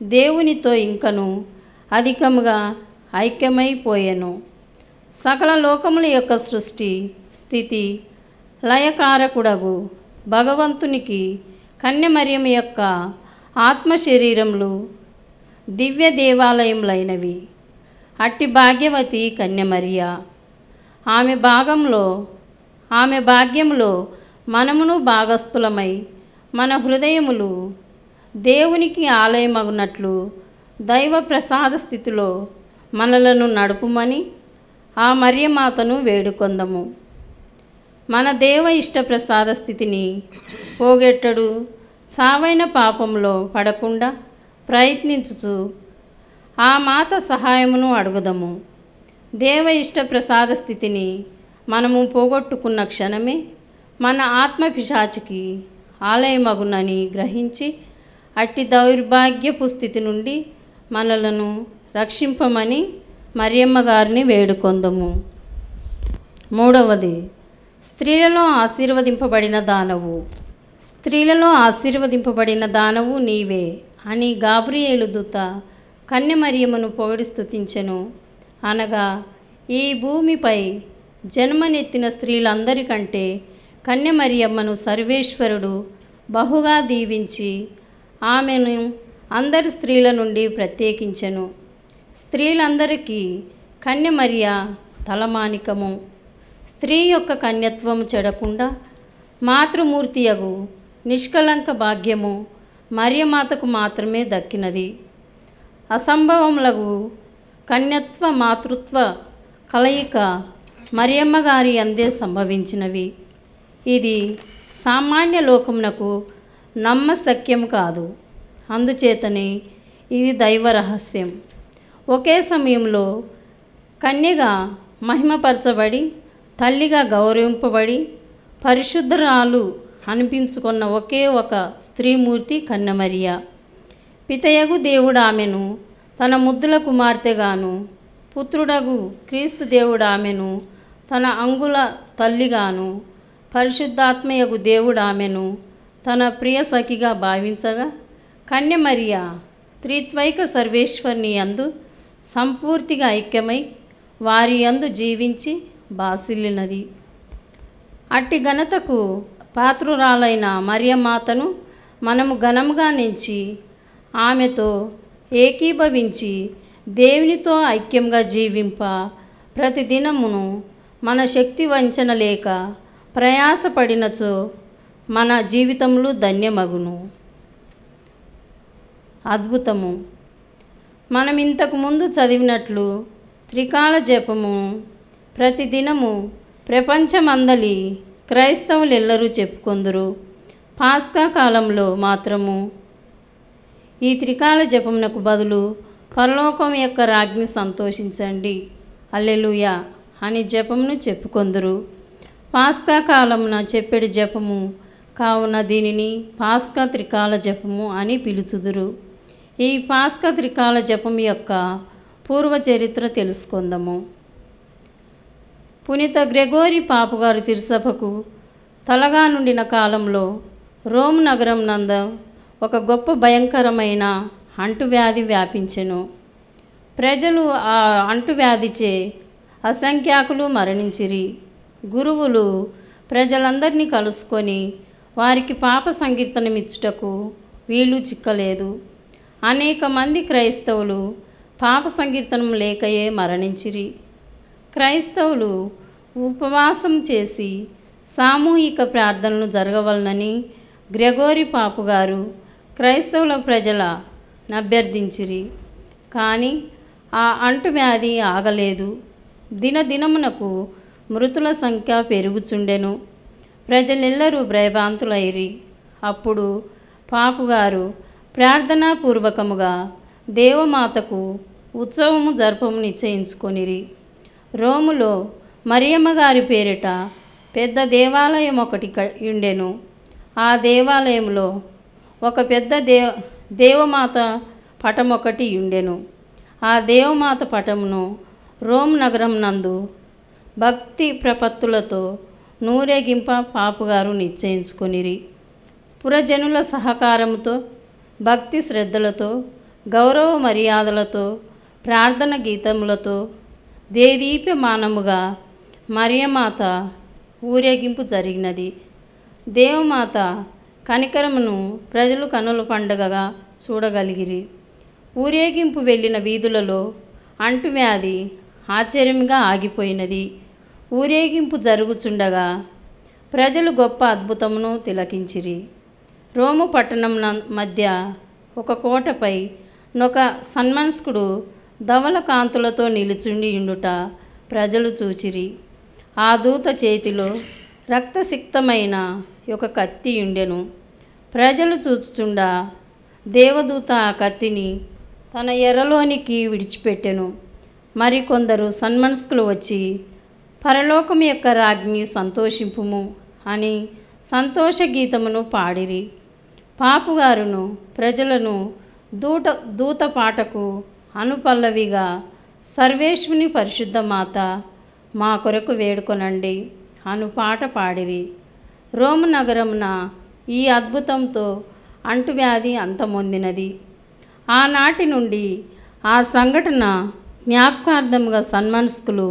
Speaker 6: దేవునితో ఇంకను అధికముగా ఐక్యమైపోయెను. సకల లోకముల యొక్క సృష్టి స్థితి లయకారకుడగు భగవంతునికి కన్యమరియము యొక్క ఆత్మ శరీరములు దివ్య దేవాలయములైనవి. అట్టి భాగ్యవతి కన్యమరియ. ఆమె భాగ్యములో మనమును భాగస్థులమై మన హృదయములు దేవునికి ఆలయమగునట్లు దైవ ప్రసాద స్థితిలో మనలను నడుపుమని ఆ మరియమాతను వేడుకొందము. మన దేవ ఇష్ట ప్రసాద స్థితిని పోగొట్టడు చావైన పాపంలో పడకుండా ప్రయత్నించుచు ఆ మాత సహాయమును అడుగుదము. దేవ ఇష్ట ప్రసాద స్థితిని మనము పోగొట్టుకున్న క్షణమే మన ఆత్మ పిశాచికి ఆలయమగునని గ్రహించి అట్టి దౌర్భాగ్యపు స్థితి నుండి మనలను రక్షింపమని మరియమ్మ గారిని వేడుకొందము. మూడవది, స్త్రీలలో ఆశీర్వదింపబడిన దానవు. స్త్రీలలో ఆశీర్వదింపబడిన దానవు నీవే అని గాబ్రియేలు దూత కన్యమరియమును పొగిడి స్తుతించెను. అనగా ఈ భూమిపై జన్మనెత్తిన స్త్రీలందరికంటే కన్యమరియమ్మను సర్వేశ్వరుడు బహుగా దీవించి ఆమెను అందరి స్త్రీల నుండి ప్రత్యేకించెను. స్త్రీలందరికీ కన్యమరియ తలమానికము. స్త్రీ యొక్క కన్యత్వము చెడకుండా మాతృమూర్తియగు నిష్కలంక భాగ్యము మరియమాతకు మాత్రమే దక్కినది. అసంభవములగు కన్యత్వ మాతృత్వ కలయిక మరియమ్మ గారి అందే సంభవించినవి. ఇది సామాన్య లోకమునకు నమ్మశక్యం కాదు. అందుచేతనే ఇది దైవ రహస్యం. ఒకే సమయంలో కన్యగా మహిమపరచబడి తల్లిగా గౌరవింపబడి పరిశుద్ధరాలు అనిపించుకున్న ఒకే ఒక స్త్రీమూర్తి కన్యమరియ. పితయగు దేవుడు ఆమెను తన ముద్దుల కుమార్తెగాను, పుత్రుడగు క్రీస్తు దేవుడు ఆమెను తన అంగుల తల్లిగాను, పరిశుద్ధాత్మయగు దేవుడు ఆమెను తన ప్రియ సఖిగా భావించగా కన్యమరియ త్రిత్వైక సర్వేశ్వరుని యందు సంపూర్తిగా ఐక్యమై వారి యందు జీవించి బాసిల్లినది. అట్టి ఘనతకు పాత్రురాలైన మరియమాతను మనము ఘనముగా నించి ఆమెతో ఏకీభవించి దేవునితో ఐక్యంగా జీవింప ప్రతిదినమును మన శక్తి వంచన లేక ప్రయాసపడినచో మన జీవితములు ధన్యమగును. అద్భుతము. మనం ఇంతకు ముందు చదివినట్లు త్రికాల జపము ప్రతిదినము ప్రపంచమందలి క్రైస్తవులెల్లరూ చెప్పుకొందురు. పాస్కా కాలంలో మాత్రము ఈ త్రికాల జపమునకు బదులు పరలోకం యొక్క రాజ్ఞి సంతోషించండి హల్లెలూయా అని జపమును చెప్పుకొందురు. పాస్కా కాలమున చెప్పేడి జపము కావున దీనిని పాస్కా త్రికాల జపము అని పిలుచుదురు. ఈ పాస్కా త్రికాల జపం యొక్క పూర్వ చరిత్ర తెలుసుకుందాము. పునీత గ్రెగోరి పాపుగారు తిరుసభకు తలగా నుండిన కాలంలో రోమ్ నగరం నంద ఒక గొప్ప భయంకరమైన అంటువ్యాధి వ్యాపించెను. ప్రజలు ఆ అంటువ్యాధిచే అసంఖ్యాకులు మరణించిరి. గురువులు ప్రజలందరినీ కలుసుకొని వారికి పాప సంకీర్తనమిచ్చుటకు వీలు చిక్కలేదు. అనేక మంది క్రైస్తవులు పాప సంకీర్తనం లేకయే మరణించిరి. క్రైస్తవులు ఉపవాసం చేసి సామూహిక ప్రార్థనలు జరగవలనని గ్రెగోరి పాపుగారు క్రైస్తవుల ప్రజల అభ్యర్థించిరి. కానీ ఆ అంటువ్యాధి ఆగలేదు. దినదినమునకు మృతుల సంఖ్య పెరుగుచుండెను. ప్రజలెల్లరూ భయభ్రాంతులైరి. అప్పుడు పాపుగారు ప్రార్థనాపూర్వకముగా దేవమాతకు ఉత్సవము జరపము నిశ్చయించుకొనిరి. రోములో మరియమ్మ గారి పేరిట పెద్ద దేవాలయం ఒకటి ఉండెను. ఆ దేవాలయంలో ఒక పెద్ద దేవమాత పటం ఒకటి ఉండెను. ఆ దేవమాత పటమును రోమ్ నగరం నందు భక్తి ప్రపత్తులతో నూరేగింప పాపుగారు నిశ్చయించుకొనిరి. పురజనుల సహకారంతో భక్తి శ్రద్ధలతో గౌరవ మర్యాదలతో ప్రార్థన గీతములతో దేదీప్యమానముగా మరియమాత ఊరేగింపు జరిగినది. దేవమాత కనికరమును ప్రజలు కనుల పండుగగా చూడగలిగిరి. ఊరేగింపు వెళ్ళిన వీధులలో అంటువ్యాధి ఆశ్చర్యంగా ఆగిపోయినది. ఊరేగింపు జరుగుచుండగా ప్రజలు గొప్ప అద్భుతమును తిలకించిరి. రోము పట్టణం మధ్య ఒక కోటపై నొక సన్మనస్కుడు ధవల కాంతులతో నిలుచుండి ఉండుట ప్రజలు చూచిరి. ఆ దూత చేతిలో రక్తసిక్తమైన ఒక కత్తి ఉండెను. ప్రజలు చూచుచుండా దేవదూత ఆ కత్తిని తన ఎర్రలోనికి విడిచిపెట్టెను. మరికొందరు సన్మనస్కులు వచ్చి పరలోకం యొక్క రాజ్ఞి సంతోషింపుము అని సంతోష గీతమును పాడిరి. పాపుగారును ప్రజలను దూత పాటకు అనుపల్లవిగా సర్వేశ్వని పరిశుద్ధ మాత మా కొరకు వేడుకొనండి అను పాట పాడిరి. రోము నగరమున ఈ అద్భుతంతో అంటువ్యాధి అంతమొందినది. ఆనాటి నుండి ఆ సంఘటన జ్ఞాపకార్థముగా సన్మనస్కులు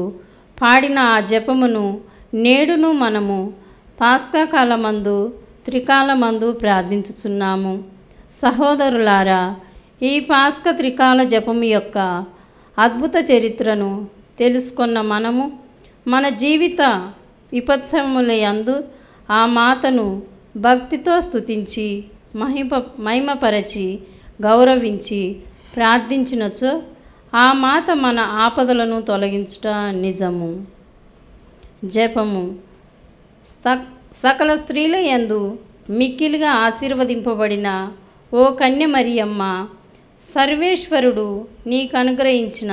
Speaker 6: పాడిన ఆ జపమును నేడును మనము పాస్కా కాలమందు త్రికాలమందు ప్రార్థించుచున్నాము. సహోదరులారా, ఈ పాస్కా త్రికాల జపము యొక్క అద్భుత చరిత్రను తెలుసుకున్న మనము మన జీవిత విపత్సములయందు ఆ మాతను భక్తితో స్తుతించి మహిమపరచి గౌరవించి ప్రార్థించినచో ఆ మాత మన ఆపదలను తొలగించుట నిజము. జపము. సకల స్త్రీల యందు మిక్కిలిగా ఆశీర్వదింపబడిన ఓ కన్య మరియమ్మ, సర్వేశ్వరుడు నీకు అనుగ్రహించిన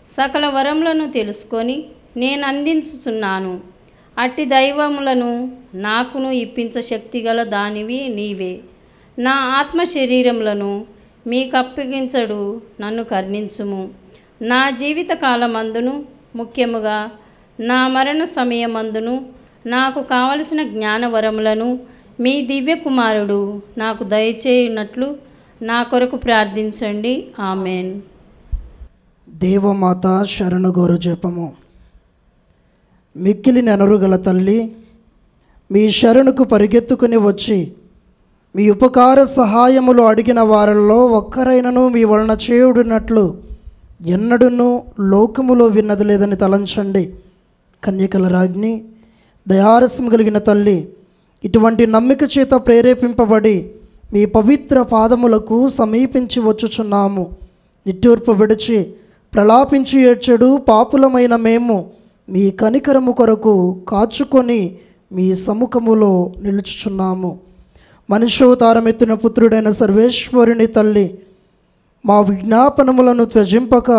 Speaker 6: సకల వరములను తెలుసుకొని నేను అందించుచున్నాను. అట్టి దైవములను నాకును ఇప్పించ శక్తిగల దానివి నీవే. నా ఆత్మ శరీరములను మీకు అప్పగించడు నన్ను కరుణించుము. నా జీవిత కాలమందును ముఖ్యముగా నా మరణ సమయమందును నాకు కావలసిన జ్ఞానవరములను మీ దివ్య కుమారుడు నాకు దయచేయునట్లు నా కొరకు ప్రార్థించండి. ఆమెన్.
Speaker 2: దేవమాత శరణుగోరు జపము. మిక్కిలి నెనరుగల తల్లి, మీ శరణుకు పరిగెత్తుకుని వచ్చి మీ ఉపకార సహాయములు అడిగిన వారిలో ఒక్కరైనను మీ వలన చేయుడునట్లు ఎన్నడూనూ లోకములో విన్నది లేదని తలంచండి. కన్యకల రాజ్ఞి, దయారసం కలిగిన తల్లి, ఇటువంటి నమ్మిక చేత ప్రేరేపింపబడి మీ పవిత్ర పాదములకు సమీపించి వచ్చుచున్నాము. నిట్టూర్పు విడిచి ప్రలాపించి ఏడ్చెడు పాపులమైన మేము మీ కనికరము కొరకు కాచుకొని మీ సముఖములో నిలుచుచున్నాము. మనుష్యోతారమెత్తిన పుత్రుడైన సర్వేశ్వరుని తల్లి, మా విజ్ఞాపనములను త్యజింపక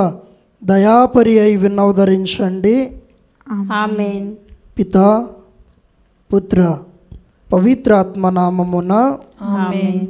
Speaker 2: దయాపరి అయి విన్నవదరించండి.
Speaker 6: ఆమేన్.
Speaker 2: పితా, పుత్ర, పవిత్రాత్మ నామమున
Speaker 6: ఆమేన్.